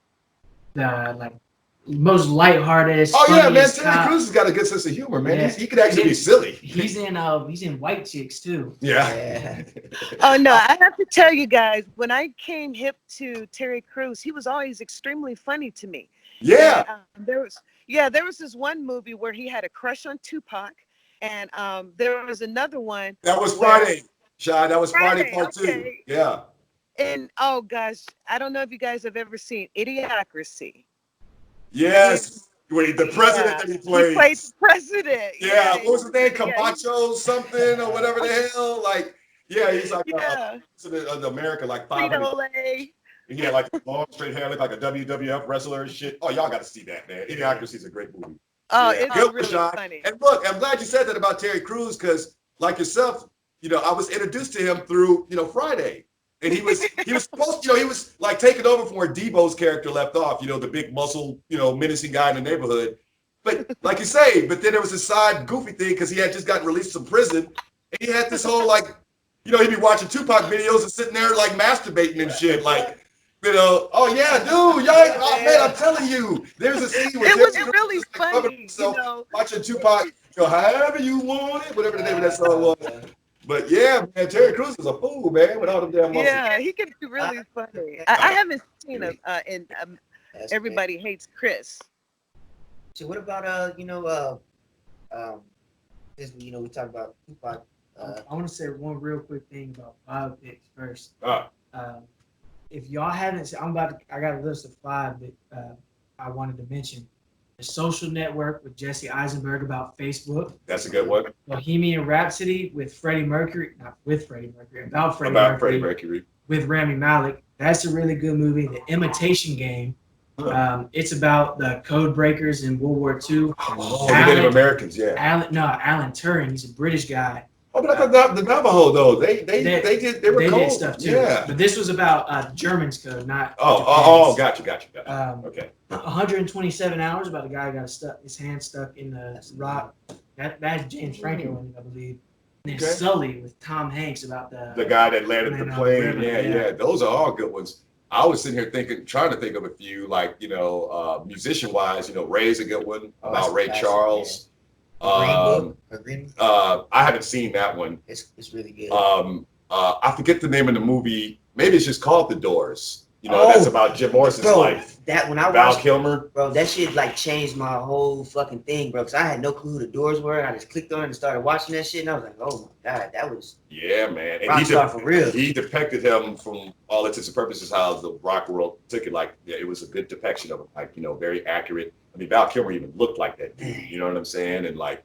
the most lighthearted. Oh yeah, man, Terry cop. Crews has got a good sense of humor, man. Yeah. He could actually be silly. He's in White Chicks too. Yeah. Oh no, I have to tell you guys, when I came hip to Terry Crews, he was always extremely funny to me. Yeah. And, there was this one movie where he had a crush on Tupac, and there was another one. That was Friday, Sean. That was Friday part 2. Okay. Yeah. And oh gosh, I don't know if you guys have ever seen Idiocracy. Yes. Wait, the president that he played. He played the president. Yeah. What was his name? Camacho something or whatever the hell. Like, yeah, he's like president of America, like 5 minutes. He had like long straight hair, looked like a WWF wrestler and shit. Oh, y'all got to see that, man. Idiocracy is a great movie. Oh, yeah. It's really funny. And look, I'm glad you said that about Terry Crews because, like yourself, you know, I was introduced to him through, you know, Friday. And he was supposed, you know, he was like taking over from where Debo's character left off, you know, the big muscle, you know, menacing guy in the neighborhood. But like you say, but then there was a side goofy thing because he had just gotten released from prison. And he had this whole like, you know, he'd be watching Tupac videos and sitting there like masturbating and shit. Like, you know, oh yeah, dude, y'all, man, I'm telling you, there's a scene where it was really funny, you know, watching Tupac, you know, however you want it, whatever the name of that song was. But yeah, man, Terry Crews is a fool, man, with all them damn muscles. Yeah, he can be really funny. I haven't seen him in Everybody Hates Chris. So what about since you know we talked about Tupac. I want to say one real quick thing about biopics first. If y'all haven't, I got a list of 5 that I wanted to mention. The Social Network with Jesse Eisenberg about Facebook. That's a good one. Bohemian Rhapsody with Freddie Mercury, not with Freddie Mercury, about Freddie Mercury with Rami Malek. That's a really good movie. The Imitation Game. It's about the code breakers in World War II. Oh, the Native Americans, yeah. Alan Turing. He's a British guy. Oh, but I thought the Navajo though, they did stuff too. Yeah. But this was about Germans code, not. Gotcha. Okay. 127 hours about a guy who got his hand stuck in the rock. That's James Franco, I believe. And then Sully with Tom Hanks about the guy that landed the plane. Yeah. Those are all good ones. I was sitting here trying to think of a few, like, you know, musician wise, you know, Ray's a good one about Ray Charles. Green Book. I haven't seen that one. It's really good. I forget the name of the movie maybe it's just called The Doors. You know, that's about Jim Morrison's life. That when I Val watched Kilmer, bro, that shit like changed my whole fucking thing, bro. Cause I had no clue who The Doors were. I just clicked on it and started watching that shit, and I was like, oh my god, that was man. And rockstar for real. He depicted him from all intents and purposes how the rock world took it. Like, yeah, it was a good depiction of him. Like, you know, very accurate. I mean, Val Kilmer even looked like that dude. You know what I'm saying? And like,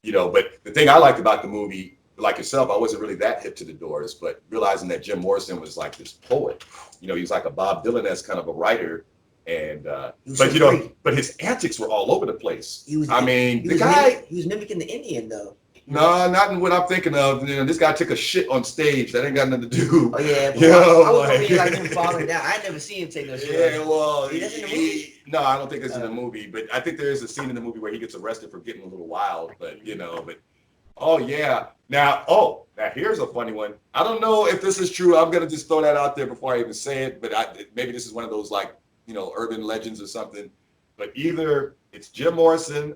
you know, but the thing I liked about the movie, like yourself, I wasn't really that hip to The Doors, but realizing that Jim Morrison was like this poet. You know, he was like a Bob Dylan-esque kind of a writer. And but you know, but his antics were all over the place. He was mimicking the Indian though. No, not in what I'm thinking of. You know, this guy took a shit on stage. That ain't got nothing to do. Oh yeah, you know, I was like, like him falling down. I never seen him take no shit. Yeah, well, that's in the movie? No, I don't think it's in the movie. But I think there is a scene in the movie where he gets arrested for getting a little wild. But you know, oh yeah. Now here's a funny one. I don't know if this is true. I'm gonna just throw that out there before I even say it. But maybe this is one of those like, you know, urban legends or something. But either it's Jim Morrison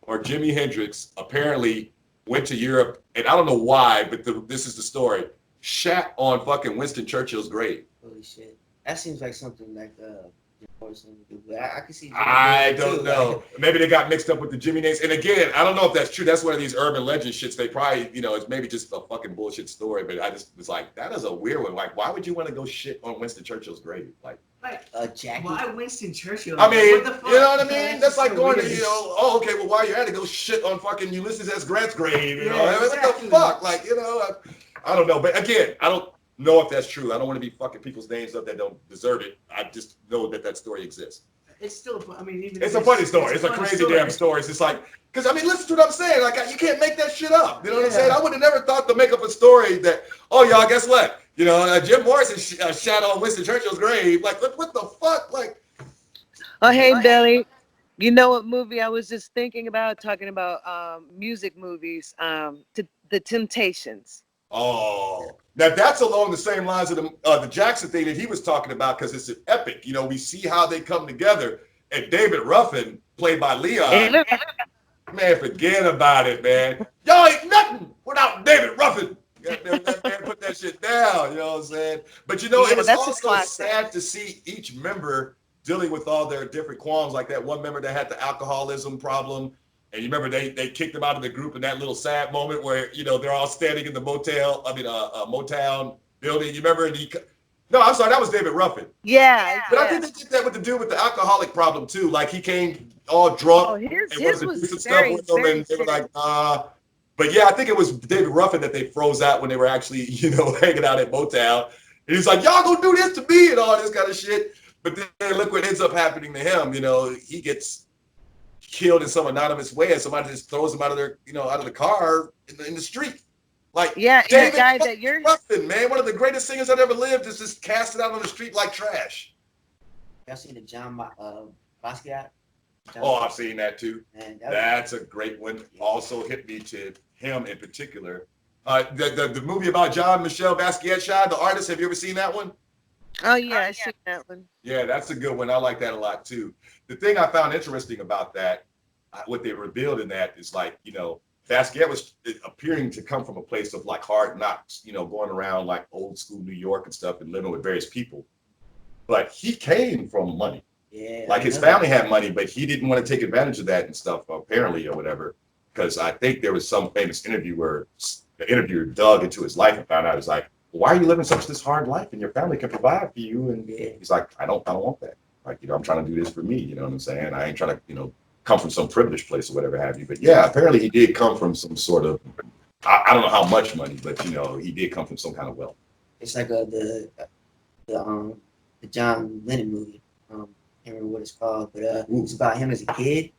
or Jimi Hendrix apparently went to Europe, and I don't know why, but this is the story. Shat on fucking Winston Churchill's grave. Holy shit. That seems like something like Jim Morrison would do, but I can see. I don't know. Maybe they got mixed up with the Jimmy names. And again, I don't know if that's true. That's one of these urban legend shits. They probably, you know, it's maybe just a fucking bullshit story, but I just was like, that is a weird one. Like, why would you want to go shit on Winston Churchill's grave? Like, Jackie. Why Winston Churchill? I mean, what the fuck? you know what I mean? That's like so going weird. to, you know, oh, okay, well, while you're at it, go shit on fucking Ulysses S. Grant's grave. You know, Yeah, what exactly. the fuck? Like, you know, I don't know. But again, I don't know if that's true. I don't want to be fucking people's names up that don't deserve it. I just know that story exists. It's still, I mean, even It's a funny story. It's a crazy damn story. It's just like, because I mean, listen to what I'm saying. Like, you can't make that shit up. You know what I'm saying? I would have never thought to make up a story that, oh, y'all, guess what? You know, Jim Morrison shot on Winston Churchill's grave. Like, what the fuck? Like, oh, hey, Billy. You know what movie I was just thinking about? Talking about music movies. The Temptations. Oh, now that's along the same lines of the Jackson thing that he was talking about, because it's an epic. You know, we see how they come together. And David Ruffin, played by Leon, man, forget about it, man. Y'all ain't nothing without David Ruffin. That man put that shit down, you know what I'm saying? But you know, it was also sad to see each member dealing with all their different qualms. Like that one member that had the alcoholism problem. And you remember they kicked him out of the group in that little sad moment where, you know, they're all standing in the Motown building. You remember? No, I'm sorry, that was David Ruffin. Yeah. But I think they did that with the dude with the alcoholic problem too. Like he came all drunk. Oh, his was some stuff with him, and they were like, But yeah, I think it was David Ruffin that they froze out when they were actually, you know, hanging out at Motown. And he's like, y'all gonna do this to me and all this kind of shit. But then look what ends up happening to him. You know, he gets killed in some anonymous way, and somebody just throws him out of their, you know, out of the car in the street. Like, yeah, David guy that you're Ruffin, man, one of the greatest singers that ever lived, is just casted out on the street like trash. Y'all seen the John Basquiat? Oh, I've seen that too. Man, that's a great one. Also hit me to him in particular. The movie about John Michel Basquiat, the artist. Have you ever seen that one? Oh yeah, I seen that one. Yeah, that's a good one. I like that a lot too. The thing I found interesting about that, what they revealed in that is like, you know, Basquiat was appearing to come from a place of like hard knocks, you know, going around like old school New York and stuff and living with various people. But he came from money. Yeah. Like his family had money, but he didn't want to take advantage of that and stuff, apparently, or whatever. Because I think there was some famous interview where the interviewer dug into his life and found out, it's like, why are you living such this hard life and your family can provide for you? And he's like, I don't want that. Like, you know, I'm trying to do this for me. You know what I'm saying? I ain't trying to, you know, come from some privileged place or whatever have you. But yeah, apparently he did come from some sort of, I don't know how much money, but you know, he did come from some kind of wealth. It's like the John Lennon movie. I can't remember what it's called, but it's about him as a kid.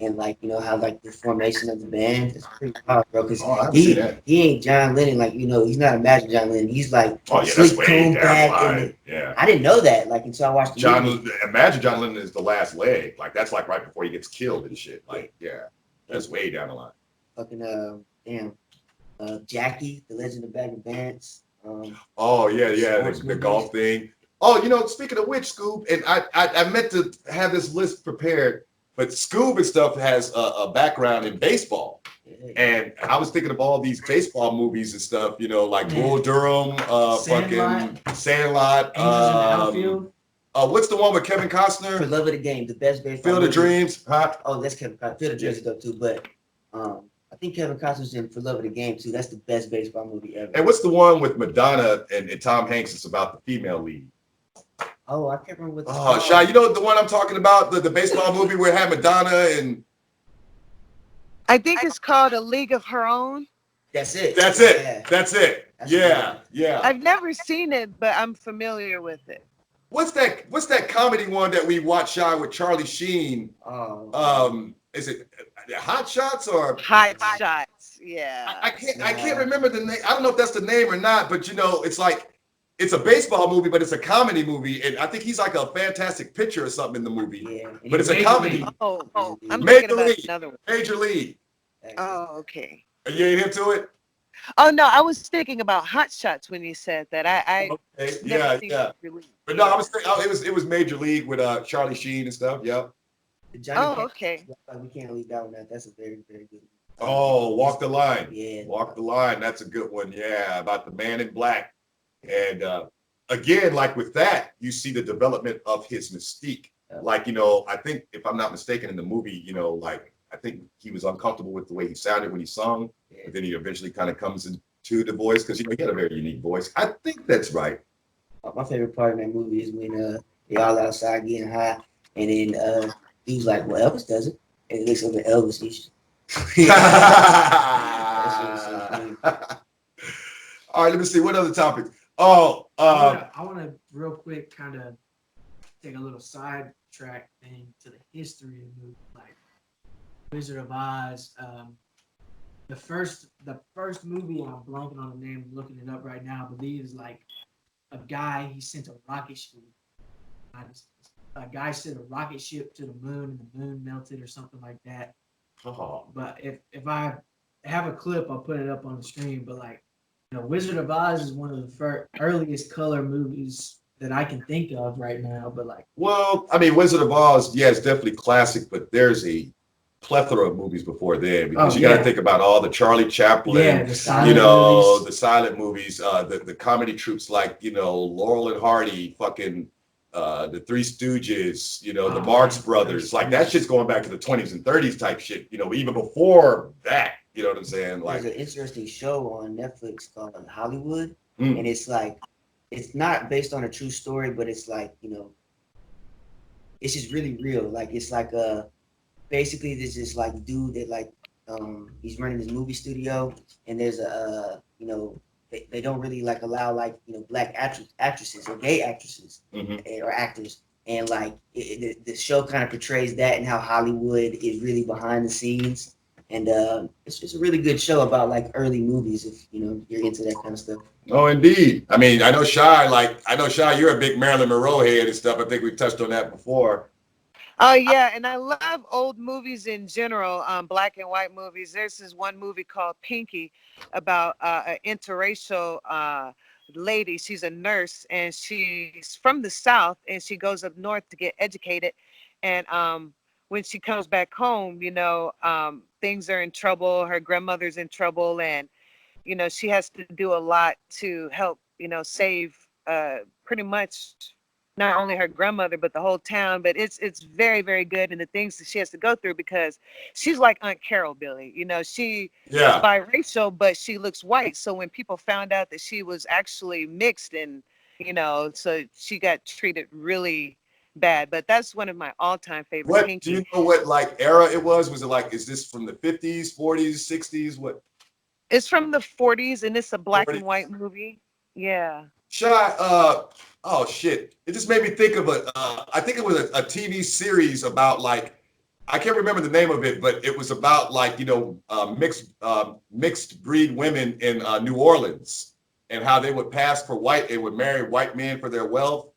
And like, you know, how like the formation of the band is pretty wild, bro. Because he ain't John Lennon, like, you know, he's not Imagine John Lennon. He's like slick coon back. Yeah. I didn't know that, like, until I watched the movie. Imagine John Lennon is the last leg. Like that's like right before he gets killed and shit. Like, yeah, that's way down the line. Fucking Jackie, the Legend of Bagger Vance. Oh yeah, the golf thing. Oh, you know, speaking of which, Scoob, and I meant to have this list prepared. but Scoob and stuff has a background in baseball. And I was thinking of all these baseball movies and stuff, you know, like Bull Durham, Sandlot. fucking Sandlot. Angels in the Outfield. What's the one with Kevin For Costner? Love of the Game, the best baseball Field of movie. Dreams. Huh? Oh, that's Kevin Costner. Field of Dreams is dope too, but I think Kevin Costner's in For Love of the Game too. That's the best baseball movie ever. And what's the one with Madonna and Tom Hanks? It's about the female lead. Oh, I can't remember what. Oh, Shy, you know the one I'm talking about? The baseball movie where it had Madonna and. I think it's called A League of Her Own. That's it. That's it. Yeah. That's it. That's Yeah, good. yeah. I've never seen it, but I'm familiar with it. What's that comedy one that we watched, Shy, with Charlie Sheen? Oh. Is it Hot Shots or Hot Shots. Yeah. I can't remember the name. I don't know if that's the name or not, but you know, it's like it's a baseball movie, but it's a comedy movie, and I think he's like a fantastic pitcher or something in the movie. Yeah. But it's a comedy. Oh, I'm Major thinking about League. another one. Major League. Oh, okay. You ain't into it? Oh no, I was thinking about Hot Shots when you said that. I Okay. never Yeah, seen yeah. Major League. But no, I was thinking it was Major League with Charlie Sheen and stuff. Yep. The Johnny Oh, Cash- okay. We can't leave that one out. That's a very, very good one. Oh, Walk the Line. Yeah. Walk the Line. That's a good one. Yeah, about the man in black. And again, like with that, you see the development of his mystique. Like, you know, I think if I'm not mistaken in the movie, you know, like I think he was uncomfortable with the way he sounded when he sung, but then he eventually kind of comes into the voice because, you know, he had a very unique voice. I think that's right. My favorite part of that movie is when they all outside getting high, and then he was like, "Well, Elvis does it," and it looks over Elvis. All right, let me see. What other topics? Oh, I want to real quick kind of take a little sidetrack thing to the history of movies, like Wizard of Oz. The first movie, I'm blanking on the name, I'm looking it up right now, I believe is like a guy, he sent a rocket ship. A guy sent a rocket ship to the moon and the moon melted or something like that. But if I have a clip, I'll put it up on the screen. But like, you know, Wizard of Oz is one of the earliest color movies that I can think of right now. But like, well, I mean, Wizard of Oz, yeah, it's definitely classic, but there's a plethora of movies before then because you got to think about all the Charlie Chaplin, the silent you know, movies. the silent movies, the comedy troops like, you know, Laurel and Hardy, fucking the Three Stooges, you know, the Marx Brothers, like that shit's going back to the 20s and 30s type shit, you know, even before that, you know what I'm saying? Like, there's an interesting show on Netflix called Hollywood, and it's like, it's not based on a true story, but it's like, you know, it's just really real. Like, it's like basically there's this like dude that like he's running this movie studio, and there's a you know, they don't really like allow like, you know, black actresses or gay actresses or actors, and like the show kind of portrays that and how Hollywood is really behind the scenes, and it's just a really good show about like early movies if, you know, you're into that kind of stuff. oh, indeed. I mean, I know Shy, you're a big Marilyn Monroe head and stuff. I think we've touched on that before. Oh yeah, and I love old movies in general, black and white movies. There's this one movie called Pinky about an interracial lady. She's a nurse and she's from the South and she goes up north to get educated. And when she comes back home, you know, things are in trouble. Her grandmother's in trouble, and you know, she has to do a lot to help, you know, save pretty much not only her grandmother but the whole town. But it's very, very good, and the things that she has to go through because she's like Aunt Carol, Billy. You know, she is biracial, but she looks white. So when people found out that she was actually mixed, and you know, so she got treated really bad. But that's one of my all-time favorites. What Pinky. do you know what like era it was? Was it like, is this from the 50s, 40s, 60s? What? It's from the 40s, and it's a black 40s. and white movie. Yeah. Shy, oh shit. It just made me think of I think it was a TV series about like, I can't remember the name of it, but it was about like, you know, mixed breed women in New Orleans and how they would pass for white, they would marry white men for their wealth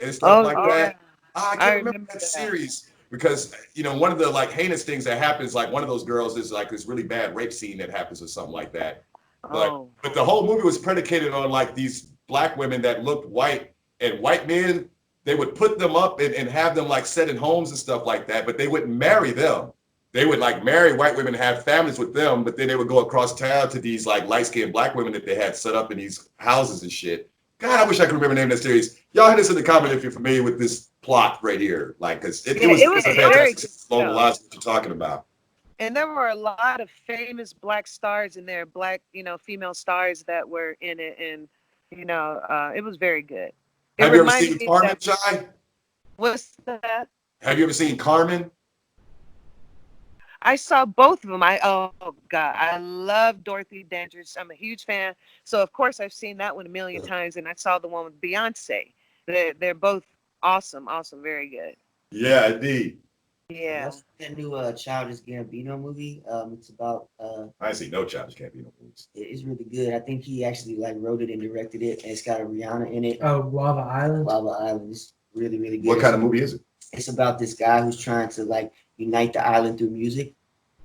and stuff like that. I can't remember that series because, you know, one of the like heinous things that happens, like one of those girls is like this really bad rape scene that happens or something like that. But the whole movie was predicated on like these black women that looked white, and white men they would put them up and have them like set in homes and stuff like that, but they wouldn't marry them. They would like marry white women and have families with them, but then they would go across town to these like light-skinned black women that they had set up in these houses and shit. God, I wish I could remember the name of that series. Y'all hit us in the comment if you're familiar with this plot right here. Like, cause it was a fantastic along the lines of what you're talking about. And there were a lot of famous black stars in there, black, female stars that were in it, and it was very good. Have you ever seen Carmen, Shy? What's that? Have you ever seen Carmen? I saw both of them. Oh God, I love Dorothy Dandridge. I'm a huge fan. So of course I've seen that one a million times, and I saw the one with Beyonce. They're both awesome, very good. Yeah, indeed. Yeah. What's that new Childish Gambino movie? It's about I ain't seen no Childish Gambino movies. It's really good. I think he actually like wrote it and directed it, and it's got a Rihanna in it. Oh, Lava Island. Lava Island is really, really good. What kind of movie is it? It's about this guy who's trying to like unite the island through music,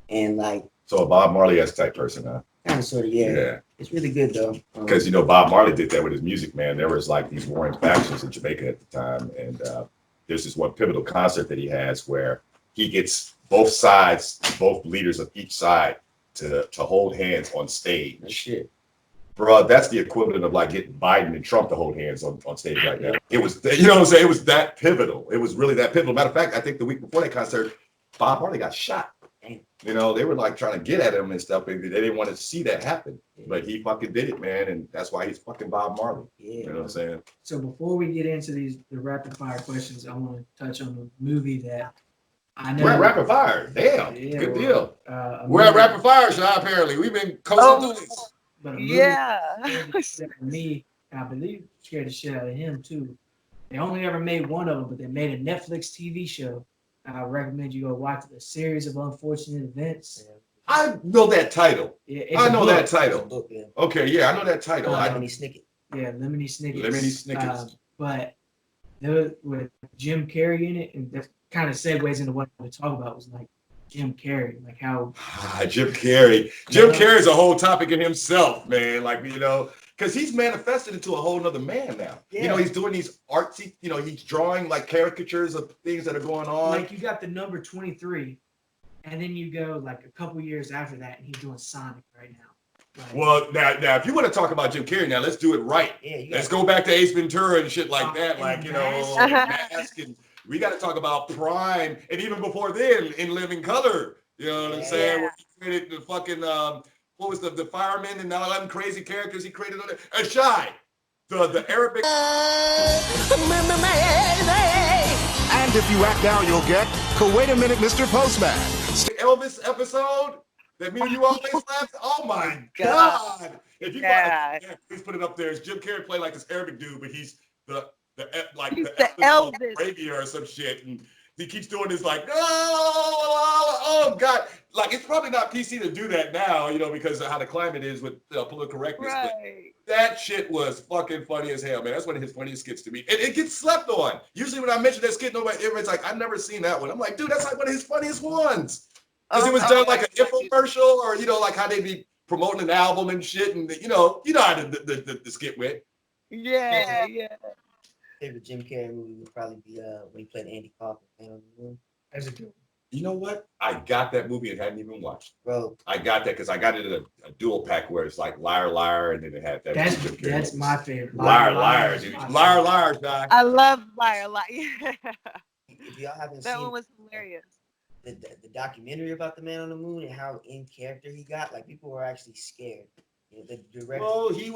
and like So a Bob Marley-esque type person, huh? kind of sort of yeah. It's really good though. Because Bob Marley did that with his music, man. There was like these warring factions in Jamaica at the time, and there's this one pivotal concert that he has where he gets both sides, both leaders of each side to hold hands on stage. Shit. Bro, that's the equivalent of like getting Biden and Trump to hold hands on stage right now. It was, you know what I'm saying? It was that pivotal. It was really that pivotal. Matter of fact, I think the week before that concert, Bob Marley got shot. They were like trying to get at him and stuff. And they didn't want to see that happen. But he fucking did it, man. And that's why he's fucking Bob Marley. Yeah. You know what I'm saying? So before we get into the rapid fire questions, I want to touch on the movie that I know. We're at rapid fire. Damn. Yeah, Good deal. We're at rapid fire, Shy, apparently. We've been coasting through this. But a movie that for me, I believe scared the shit out of him too. They only ever made one of them, but they made a Netflix TV show. I recommend you go watch it, A Series of Unfortunate Events. I know that title. Yeah, I know that Book, title. yeah. Okay, yeah, I know that title. Lemony Snicket. Yeah, Lemony Snicket. Lemony Snicket. But with Jim Carrey in it, and that kind of segues into what I want to talk about, was like Jim Carrey, like how Jim Carrey. Jim Carrey's a whole topic in himself, man. Like, because he's manifested into a whole nother man now. Yeah. He's doing these artsy, he's drawing like caricatures of things that are going on. like you got the number 23, and then you go like a couple years after that, and he's doing Sonic right now. Like, well, now, if you want to talk about Jim Carrey, now let's do it right. Yeah, let's go back to Ace Ventura and shit like that. Like, Mask. and we got to talk about Prime, and even before then, In Living Color. You know what I'm saying? Where he created the fucking what was the fireman and all them crazy characters he created on it. Shy, the Arabic. And if you act now, you'll get, wait a minute, Mr. Postman. Elvis episode that me and you always laughed. Oh my God! If you please put it up there. It's Jim Carrey playing like this Arabic dude, but he's the Elvis Arabia or some shit, and he keeps doing this like, oh God, like it's probably not PC to do that now, because of how the climate is with political correctness. right. But that shit was fucking funny as hell, man. That's one of his funniest skits to me. And it gets slept on. Usually when I mention that skit, everybody's like, I've never seen that one. I'm like, dude, that's like one of his funniest ones. Because it was done like an infomercial, or like how they be promoting an album and shit, and you know how the skit went. Yeah. Favorite Jim Carrey movie would probably be when he played Andy Kaufman. as a good. You know what? I got that movie and hadn't even watched. Bro, I got that because I got it in a dual pack where it's like Liar Liar, and then it had that. That's my favorite. Liar, dude. Liar, guy. I love Liar. if y'all haven't That seen one was hilarious. the documentary about the man on the moon and how in character he got, like people were actually scared. The director. Well, Jim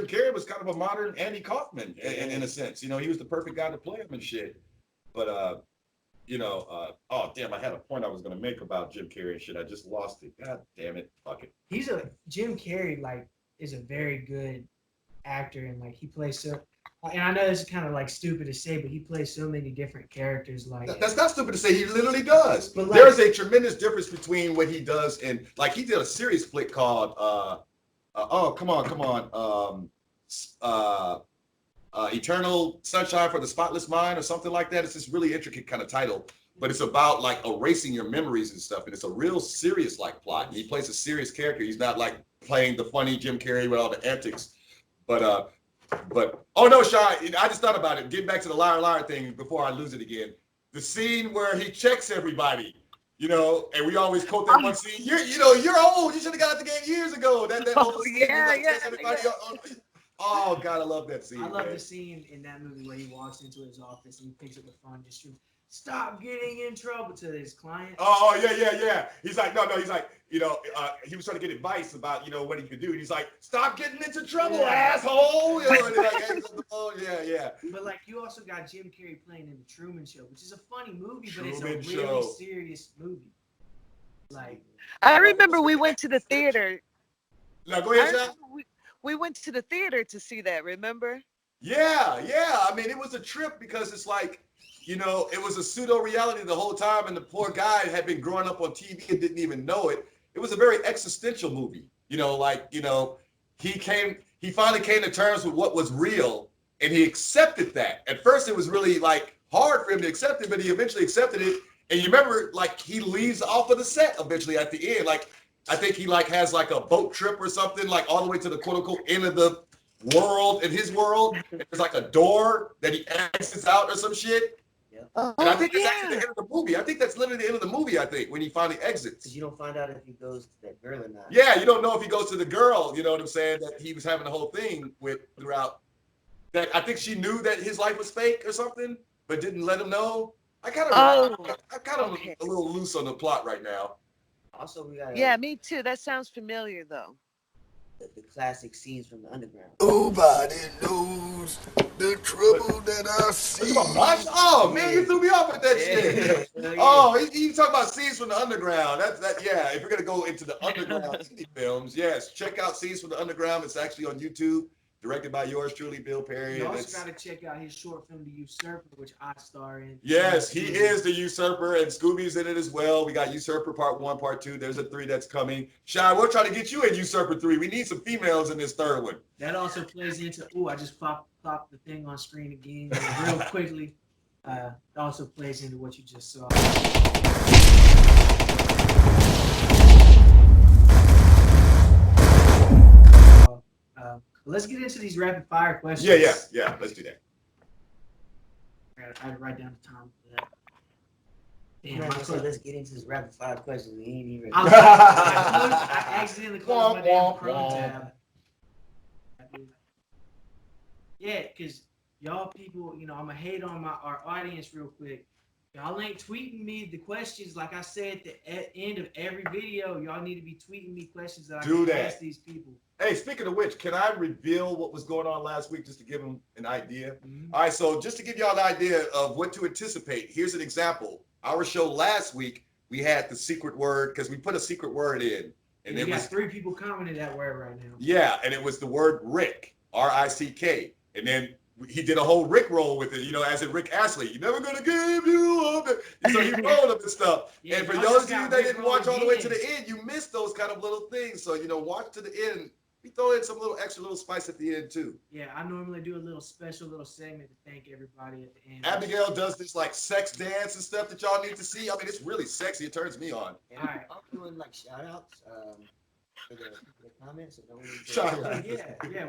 Carrey was kind of a modern Andy Kaufman in a sense. He was the perfect guy to play him and shit. But oh damn, I had a point I was gonna make about Jim Carrey and shit. I just lost it. God damn it. Fuck it. Jim Carrey is a very good actor, and he plays so. And I know this is kind of stupid to say, but he plays so many different characters. That's not stupid to say. He literally does. But there's a tremendous difference between what he does and he did a serious flick called Eternal Sunshine for the Spotless Mind or something like that. It's this really intricate kind of title, but it's about erasing your memories and stuff, and it's a real serious plot. And he plays a serious character. He's not playing the funny Jim Carrey with all the antics, but But oh no, Sean, I just thought about it. Getting back to the liar thing before I lose it again. The scene where he checks everybody, and we always quote that one scene. You're old. You should have got out the game years ago. That whole scene. Yeah, He checks everybody. Oh God, I love that scene. I love the scene in that movie where he walks into his office and he picks up the phone and just shoots, "Stop getting in trouble" to his client. Oh yeah. He's like, no. He's like, he was trying to get advice about, what he could do. And he's like, "Stop getting into trouble, asshole." And he's like, hangs up the phone. Yeah. But like, you also got Jim Carrey playing in the Truman Show, which is a funny movie, but Truman it's a really Show. serious movie. Like, I remember we went to the theater. Now go ahead, Sean. We went to the theater to see that, remember? Yeah. I mean, it was a trip because it's like, it was a pseudo reality the whole time, and the poor guy had been growing up on TV and didn't even know it. It was a very existential movie. He finally came to terms with what was real, and he accepted that. At first, it was really like hard for him to accept it, but he eventually accepted it. And you remember, like, he leaves off of the set eventually at the end. Like, I think he has like a boat trip or something, like all the way to the quote unquote end of the world, in his world. There's like a door that he exits out or some shit. Oh, And I think that's actually the end of the movie. I think that's literally the end of the movie, when he finally exits. Because you don't find out if he goes to that girl or not. Yeah, you don't know if he goes to the girl, you know what I'm saying, that he was having the whole thing with throughout. That I think she knew that his life was fake or something, but didn't let him know. I'm kind of a little loose on the plot right now. Also, we got me too. That sounds familiar though. The classic scenes from the underground. Nobody knows the trouble that I see. Oh man, you threw me off with that shit. Oh, you talking about scenes from the underground? Yeah. If you're gonna go into the underground indie films, yes, check out Scenes from the Underground. It's actually on YouTube, directed by yours truly, Bill Perry. You also got to check out his short film, The Usurper, which I star in. Yes, he is the Usurper, and Scooby's in it as well. We got Usurper Part 1, Part 2. There's a 3 that's coming. Shy, we're trying to get you in Usurper 3. We need some females in this third one. That also plays into, I just popped the thing on screen again real quickly. It also plays into what you just saw. Let's get into these rapid fire questions. Yeah. Let's do that. I had to write down the time for that. Damn, let's get into this rapid fire questions. We ain't even. I accidentally closed my damn Chrome tab. Yeah, because y'all people, I'm going to hate on our audience real quick. Y'all ain't tweeting me the questions. Like I said at the end of every video, y'all need to be tweeting me questions that I can ask these people. Hey, speaking of which, can I reveal what was going on last week just to give them an idea? Mm-hmm. All right, so just to give y'all an idea of what to anticipate, here's an example. Our show last week, we had the secret word because we put a secret word in. And you got 3 people commenting that word right now. Yeah, and it was the word Rick, R-I-C-K. And then he did a whole Rick roll with it, as in Rick Astley. You're never going to give you up. So he rolled up and stuff. Yeah, and for those of you that didn't watch all the way to the end, you missed those kind of little things. So, watch to the end. We throw in some extra little spice at the end too. Yeah, I normally do a little special segment to thank everybody at the end. Abigail does this sex dance and stuff that y'all need to see. I mean, it's really sexy. It turns me on. And I'm doing shout outs for the comments. Shout out. Yeah,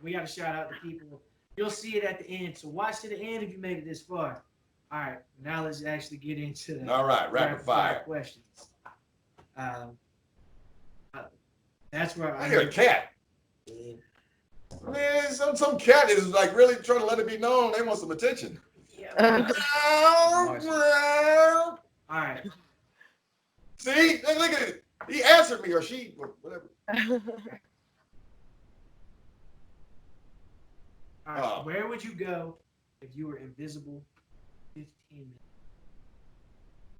we got to shout out the people. You'll see it at the end. So watch to the end if you made it this far. All right, now let's actually get into the rapid fire questions. That's where I hear a cat. Yeah. Man, some cat is really trying to let it be known they want some attention. Yeah. All right. See, look at it. He answered me, or she, or whatever. All right. Where would you go if you were invisible 15 minutes?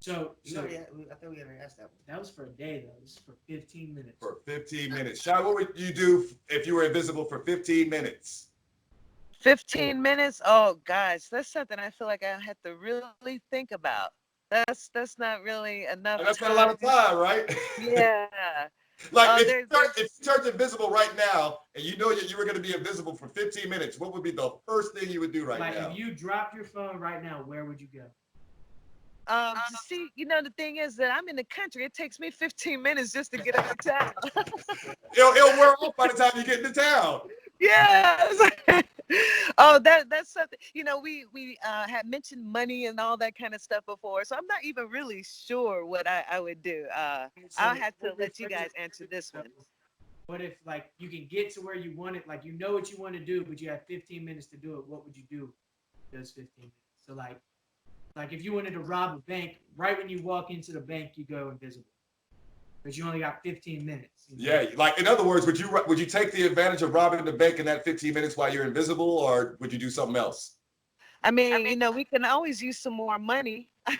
So I thought we already asked that one. That was for a day, though. This is for 15 minutes. For 15 minutes. Shai, what would you do if you were invisible for 15 minutes? 15 minutes? Oh, gosh, that's something I feel like I have to really think about. That's not really enough. And that's not a lot of time, right? Yeah. If you turned invisible right now, and you know that you were going to be invisible for 15 minutes, what would be the first thing you would do right now? If you dropped your phone right now, where would you go? To see, the thing is that I'm in the country. It takes me 15 minutes just to get into town. It'll wear off by the time you get into town. Yes. Oh, that's something. We had mentioned money and all that kind of stuff before, so I'm not even really sure what I would do. So I'll have to what let you if- guys answer this one. What if like you can get to where you want it, like you know what you want to do, but you have 15 minutes to do it? What would you do those 15 minutes? So like if you wanted to rob a bank, right when you walk into the bank, you go invisible, but you only got 15 minutes. Yeah, like in other words, would you take the advantage of robbing the bank in that 15 minutes while you're invisible, or would you do something else? I mean, we can always use some more money. Uh,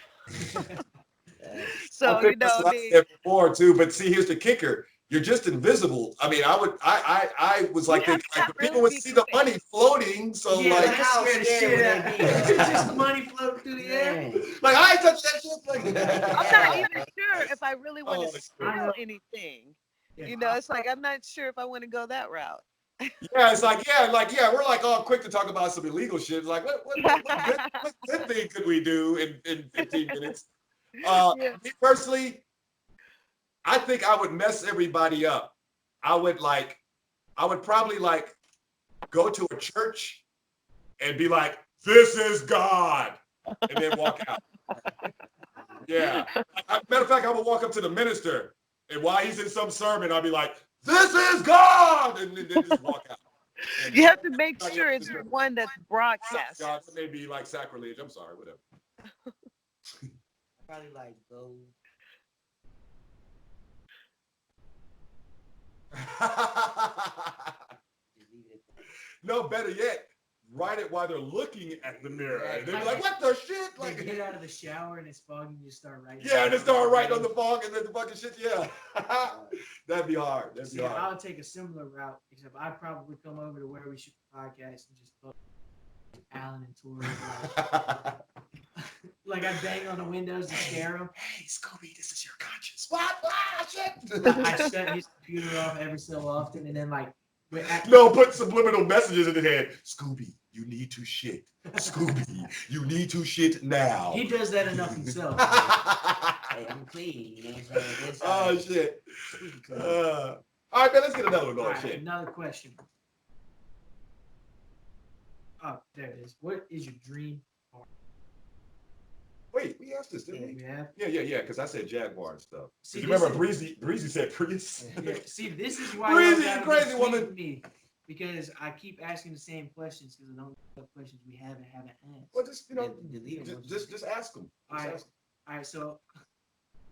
So, I think that's what I said before too. But see, here's the kicker: you're just invisible. I mean, I was like You have thinking, to like, not but people really would be see the quick. money floating, so Yeah, like, that's how scared the scared shit would out. they be? It's just the money floating through the air. man. like I ain't touched that shit. Like, I'm not even sure if I really want Oh, to shit. steal anything. Yeah. It's like I'm not sure if I want to go that route. Yeah, it's like, we're like all quick to talk about some illegal shit. It's like, what good thing could we do in 15 minutes? Yeah. Me personally, I think I would mess everybody up. I would probably like go to a church and be like, "This is God," and then walk out. Yeah. Matter of fact, I would walk up to the minister, and while he's in some sermon, I'll be like, "This is God," and then just walk out. And You have to make sure it's the one that's broadcast. God, it may be like sacrilege. I'm sorry, whatever. Probably like go. Just leave it at No, better yet, write it while they're looking at the mirror. And they'll be like, "What the shit?" Like Like, get out of the shower and it's foggy, you start writing. yeah, and they start writing on the fog and then the fucking shit. Yeah, that'd be hard. That'd be See, hard. I'll take a similar route, except I'd probably come over to where we shoot the podcast and just put Alan and Tori. Like I bang on the windows to scare him. Hey, Scooby, this is your conscience. What? Ah, shit. I shut his computer off every so often, and then like, No, put subliminal messages in his head. Scooby, you need to shit. Scooby, you need to shit now. he does that enough himself. Hey, I'm clean, you know what I'm saying? Oh shit. Squeaky clean. All right, man, let's get another one All going. right, Shit. another question. Oh, there it is. What is your dream car? Wait, we asked this, didn't we? We have. Yeah, because I said Jaguar and stuff. See, You this remember is- Breezy said Prius? Yeah, see, this is why Breezy, y'all gotta crazy be sweet woman. with me, because I keep asking the same questions because I don't know what questions we haven't asked. Well, just, Delete them. just ask them. All right. All right, so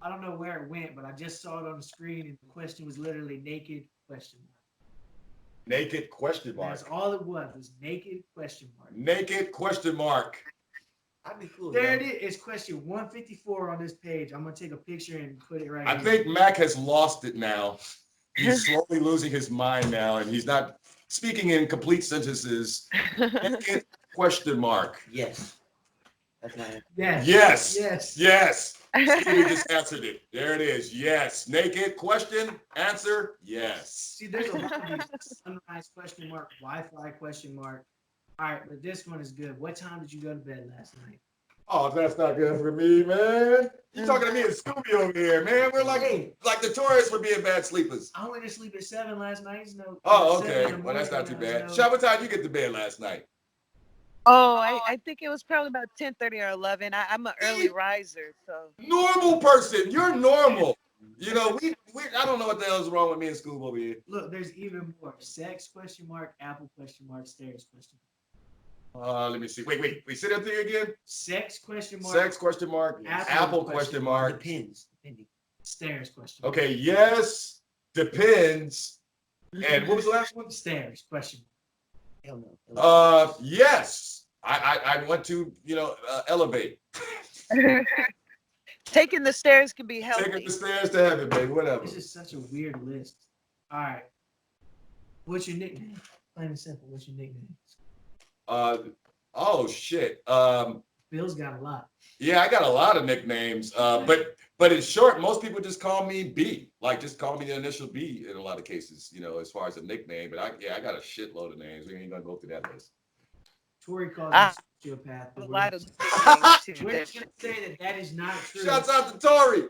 I don't know where it went, but I just saw it on the screen, and the question was literally naked question mark. Naked question mark. That's all it was naked question mark. Naked question mark. I'd be cool. There yo. it is. It's question 154 on this page. I'm gonna take a picture and put it right I here. think Mac has lost it now. He's slowly losing his mind now, and he's not speaking in complete sentences. Naked question mark. Yes. That's not it. Yes. Yes. Yes. Yes. Scooby just answered it. There it is. Yes. Naked question answer. Yes. See, there's a lot of these sunrise question mark, Wi-Fi question mark. All right, but this one is good. What time did you go to bed last night? Oh, that's not good for me, man. You talking to me and Scooby over here, man? We're like notorious for being bad sleepers. I went to sleep at 7 last night. There's no. Oh, 7 in okay. the Well, that's not morning, too there's bad. no- Shab, what time you get to bed last night? Oh, I think it was probably about 10:30 or 11. I'm an early riser, so. Normal person. You're normal. You know, we I don't know what the hell's wrong with me and Scoob over here. Look, there's even more. Sex question mark, Apple question mark, stairs question mark. Let me see. Wait. Say that thing again. Sex question mark. Sex question mark. Apple question mark. Depends. Depending. Stairs question mark. Okay. Yes. Depends. And what was the last one? Stairs question Hell no. Yes. I want to, elevate. Taking the stairs can be Taking healthy. the stairs to heaven, baby. Whatever. mark. This is such a weird list. All right. What's your nickname? Plain and simple. What's your nickname? Oh shit. Bill's got a lot. Yeah, I got a lot of nicknames. But in short, most people just call me B. Like just call me the initial B in a lot of cases, as far as a nickname. But I got a shitload of names. We ain't gonna go through that list. Tori calls I me sociopath, have but a lot of nicknames too. we're just gonna say that that is not true. Shouts out to Tori,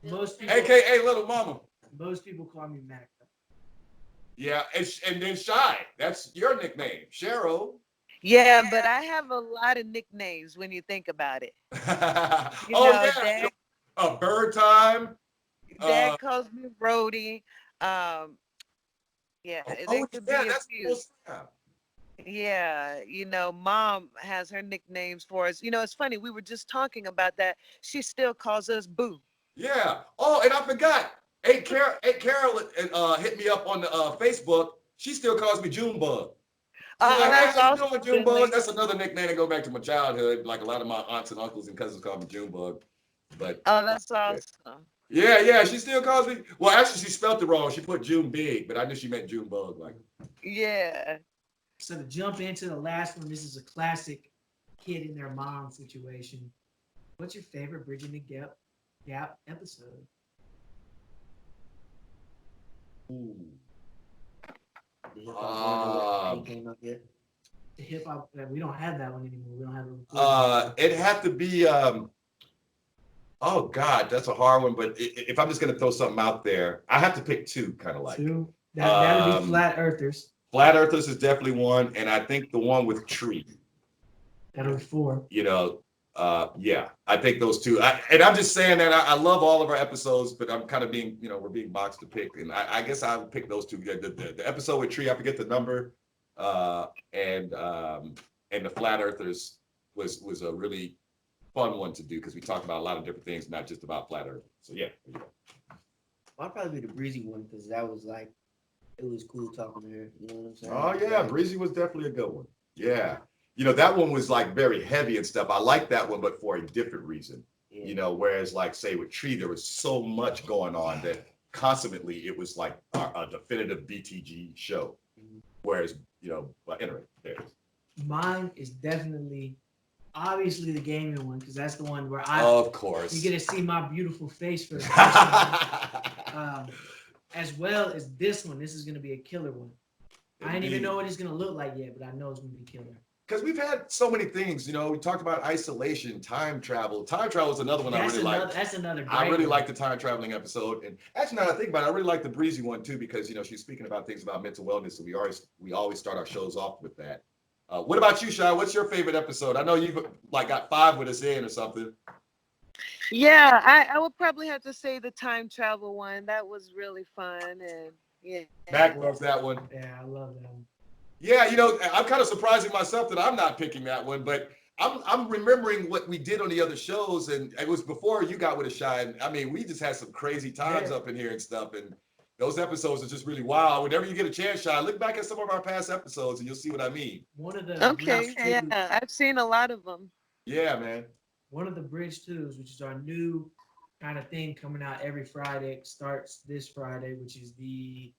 Most people, aka Little Mama. most people call me Mac. Yeah, and then Shy. That's your nickname, Cheryl. Yeah, but I have a lot of nicknames when you think about it. You Oh know, yeah, Bird Time. Dad calls me Brody. Um, yeah, there Oh could yeah, be a that's few. cool. Yeah. Yeah, Mom has her nicknames for us. It's funny. We were just talking about that. She still calls us Boo. Yeah. Oh, and I forgot. Carol hit me up on the Facebook. She still calls me Junebug. She's Oh, like, "Hey, that's how you doing, awesome, Junebug?" Finley. That's another nickname that go back to my childhood. Like a lot of my aunts and uncles and cousins call me Junebug. But Oh, that's awesome. yeah, she still calls me. Well, actually, she spelled it wrong. She put June Big, but I knew she meant Junebug. Like, Yeah. So to jump into the last one, this is a classic kid in their mom situation. What's your favorite Bridging the Gap episode? ooh. The hip hop one that ain't came up yet. The hip hop. We don't have that one anymore. We don't have it. It'd have to be. Oh God, that's a hard one. But if I'm just gonna throw something out there, I have to pick two, kind of like. Two. That'd be Flat Earthers. Flat Earthers is definitely one, and I think the one with Tree. That'll be 4. Yeah, I think those two. And I'm just saying that I love all of our episodes, but I'm kind of being, we're being boxed to pick, and I guess I would pick those two. The episode with Tree, I forget the number, and the Flat Earthers was a really fun one to do because we talked about a lot of different things, not just about Flat Earth. So yeah. I'll probably be the breezy one because that was like, it was cool talking to her. You know what I'm saying? Oh yeah, Breezy was definitely a good one. Yeah. That one was like very heavy and stuff. I like that one, but for a different reason. Yeah. Whereas like say with Tree, there was so much going on that constantly it was like a definitive BTG show. Mhm. Whereas, but anyway, there it is. Mine is definitely, obviously, the gaming one because that's the one where Of course. you get to see my beautiful face for the first time. As well as this one. This is gonna be a killer one. I didn't even know what it's gonna look like yet, but I know it's gonna be killer. Because we've had so many things, we talked about isolation, time travel. Time travel is another one I really like. That's another great I really one. like the time traveling episode. And actually, now that I think about it, I really like the Breezy one too, because she's speaking about things about mental wellness. So we always start our shows off with that. What about you, Shai? What's your favorite episode? I know you've like got 5 with us in or something. Yeah, I would probably have to say the time travel one. That was really fun, and yeah. Mac loves that one. Yeah, I love that one. Yeah, I'm kind of surprising myself that I'm not picking that one, but I'm remembering what we did on the other shows, and it was before you got with a Shy. And I mean, we just had some crazy times up in here and stuff, and those episodes are just really wild. Whenever you get a chance, Shy, look back at some of our past episodes, and you'll see what I mean. One of the Okay, yeah, I've seen a lot of them. Yeah, man. One of the Bridge 2s, which is our new kind of thing coming out every Friday. It starts this Friday, which is the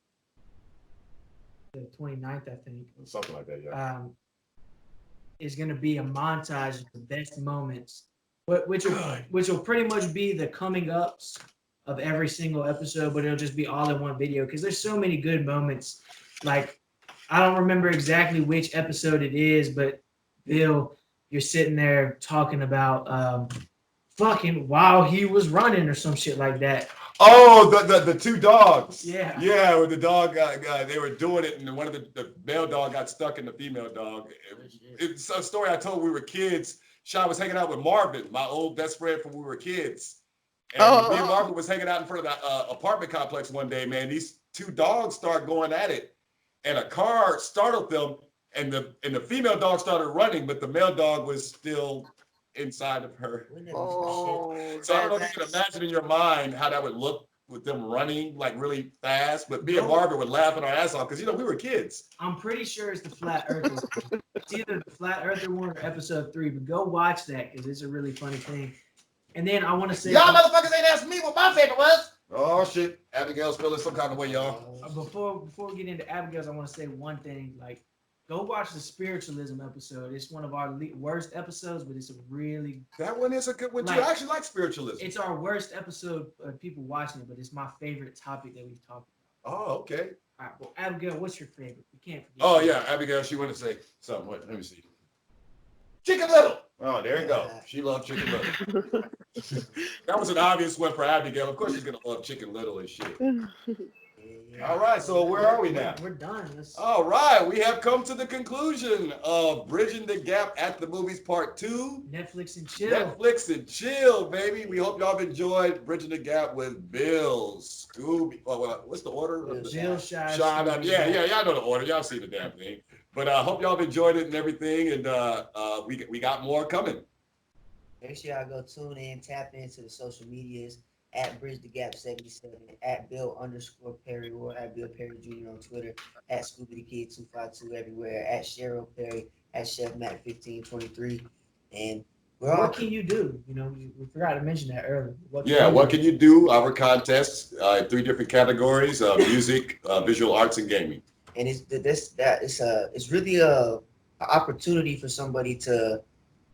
29th, I think. Something like that, yeah. Is going to be a montage of the best moments, which will pretty much be the coming ups of every single episode, but it'll just be all in one video because there's so many good moments. Like, I don't remember exactly which episode it is, but Bill, you're sitting there talking about fucking while he was running or some shit like that. Oh, the 2 dogs. Yeah. Yeah, with the dog they were doing it, and one of the male dog got stuck in the female dog. It's a story I told when we were kids. Shy was hanging out with Marvin, my old best friend from when we were kids. And me and Marvin was hanging out in front of the apartment complex one day, man. These 2 dogs start going at it, and a car startled them, and the female dog started running, but the male dog was still inside of her. Oh, So I don't know if you can imagine in your mind how that would look with them running like really fast. But me and Marvin would laugh our ass off because we were kids. I'm pretty sure it's the Flat Earthers. It's either the Flat Earther one or episode 3, but go watch that because it's a really funny thing. And then I want to say, y'all motherfuckers ain't asked me what my favorite was. Oh shit, Abigail's feeling some kind of way, y'all. Before we get into Abigail's, I want to say one thing. Like, go watch the spiritualism episode. It's one of our worst episodes, but it's a really that one is a good one too. I actually like spiritualism. It's our worst episode of people watching it, but it's my favorite topic that we've talked about. Oh, okay. All right, well, Abigail, what's your favorite? You can't forget. Oh yeah, Abigail, she wanted to say something. Let me see. Chicken Little. Oh, there you go. She loves Chicken Little. That was an obvious one for Abigail. Of course she's going to love Chicken Little and shit. All right, so where are we now? We're done. All right, we have come to the conclusion of Bridging the Gap at the Movies Part 2. Netflix and chill. Netflix and chill, baby. We hope y'all have enjoyed Bridging the Gap with Bill, Scooby. Oh, what's the order? Bill, Shy. Yeah, y'all know the order. Y'all see the damn thing. But I hope y'all have enjoyed it and everything. And we got more coming. Make sure y'all go tune in, tap into the social medias at Bridge the Gap 77, at Bill_Perry or at Bill Perry Jr. on Twitter, at Scooby the Kid 252 everywhere, at Cheryl Perry, at Chef Mac 1523. And what can you do? You know, we forgot to mention that earlier. What can you do? Our contests, 3 different categories: music, visual arts, and gaming. And it's really a opportunity for somebody to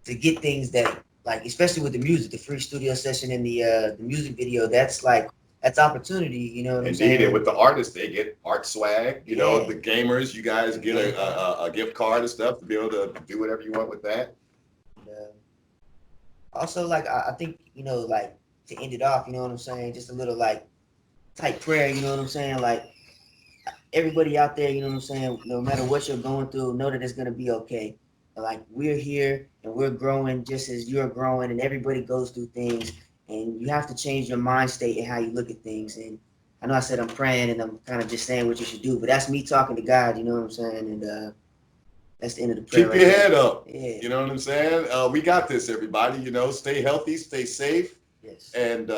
get things that, like, especially with the music, the free studio session and the music video, that's opportunity, you know what I'm saying? Indeed, and with the artists, they get art swag. You know, the gamers, you guys get a gift card and stuff to be able to do whatever you want with that. And, also, like, I think, you know, like, to end it off, you know what I'm saying? Just a little, like, type prayer, you know what I'm saying? Like, everybody out there, you know what I'm saying? No matter what you're going through, know that it's going to be okay. Like, we're here and we're growing just as you're growing, and everybody goes through things, and you have to change your mind state and how you look at things. And I know I said I'm praying and I'm kind of just saying what you should do, but that's me talking to God, you know what I'm saying? And that's the end of the prayer. Keep your head up. Yeah. You know what I'm saying? We got this, everybody. You know, stay healthy, stay safe. Yes. And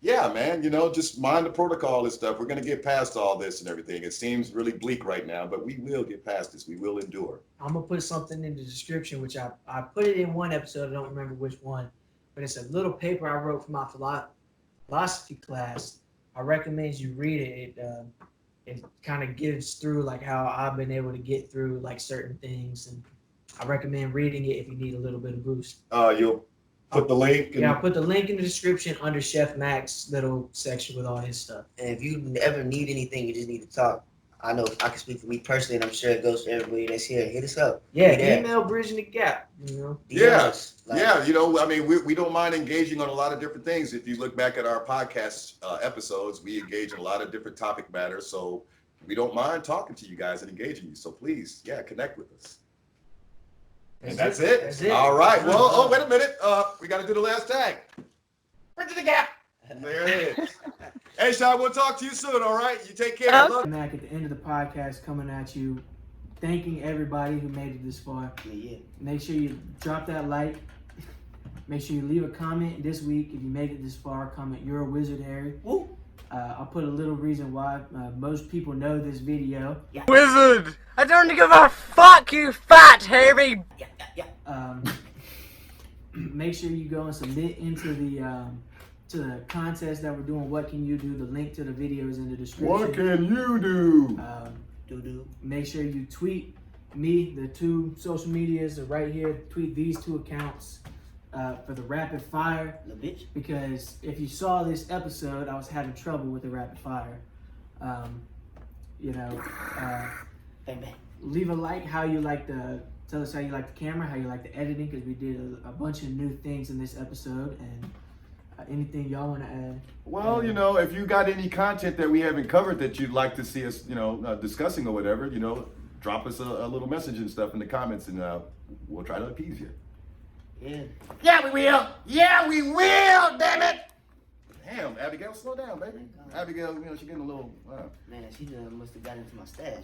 yeah, man, you know, just mind the protocol and stuff. We're going to get past all this and everything. It seems really bleak right now, but we will get past this. We will endure. I'm going to put something in the description, which I put it in one episode. I don't remember which one, but it's a little paper I wrote for my philosophy class. I recommend you read it. It kind of gives through like how I've been able to get through like certain things. And I recommend reading it if you need a little bit of boost. You'll put the link. Yeah, I'll put the link in the description under Chef Mac's little section with all his stuff. And if you ever need anything, you just need to talk. I know I can speak for me personally, and I'm sure it goes for everybody that's here. Hit us up. Yeah, email Bridging the Gap. You know. Yeah, yeah. You know, I mean, we don't mind engaging on a lot of different things. If you look back at our podcast episodes, we engage in a lot of different topic matters. So we don't mind talking to you guys and engaging you. So please, yeah, connect with us. And that's it. That's it. All right. Well, wait a minute. We got to do the last tag. Bridge the Gap. There it is. Hey, Sean, we'll talk to you soon. All right. You take care. Mac at the end of the podcast, coming at you, thanking everybody who made it this far. Yeah. Make sure you drop that like. Make sure you leave a comment this week if you made it this far. Comment "You're a Wizard, Harry." Woo. I'll put a little reason why. Most people know this video. Yeah. Wizard! I don't give a fuck, you fat Harry! Make sure you go and submit into the to the contest that we're doing. What can you do? The link to the video is in the description. What can you do? Make sure you tweet me. The 2 social medias are right here. Tweet these 2 accounts for the rapid fire. Because if you saw this episode, I was having trouble with the rapid fire. You know, Bang, bang. leave a like. Tell us how you like the camera, how you like the editing, because we did a bunch of new things in this episode. And anything y'all want to add? Well, you know, if you got any content that we haven't covered that you'd like to see us, you know, discussing or whatever, you know, drop us a little message and stuff in the comments, and we'll try to appease you. Yeah. Yeah, we will! Yeah, we will, damn it! Damn, Abigail, slow down, baby. Abigail, you know, she's getting a little. Man, she must have got into my stash.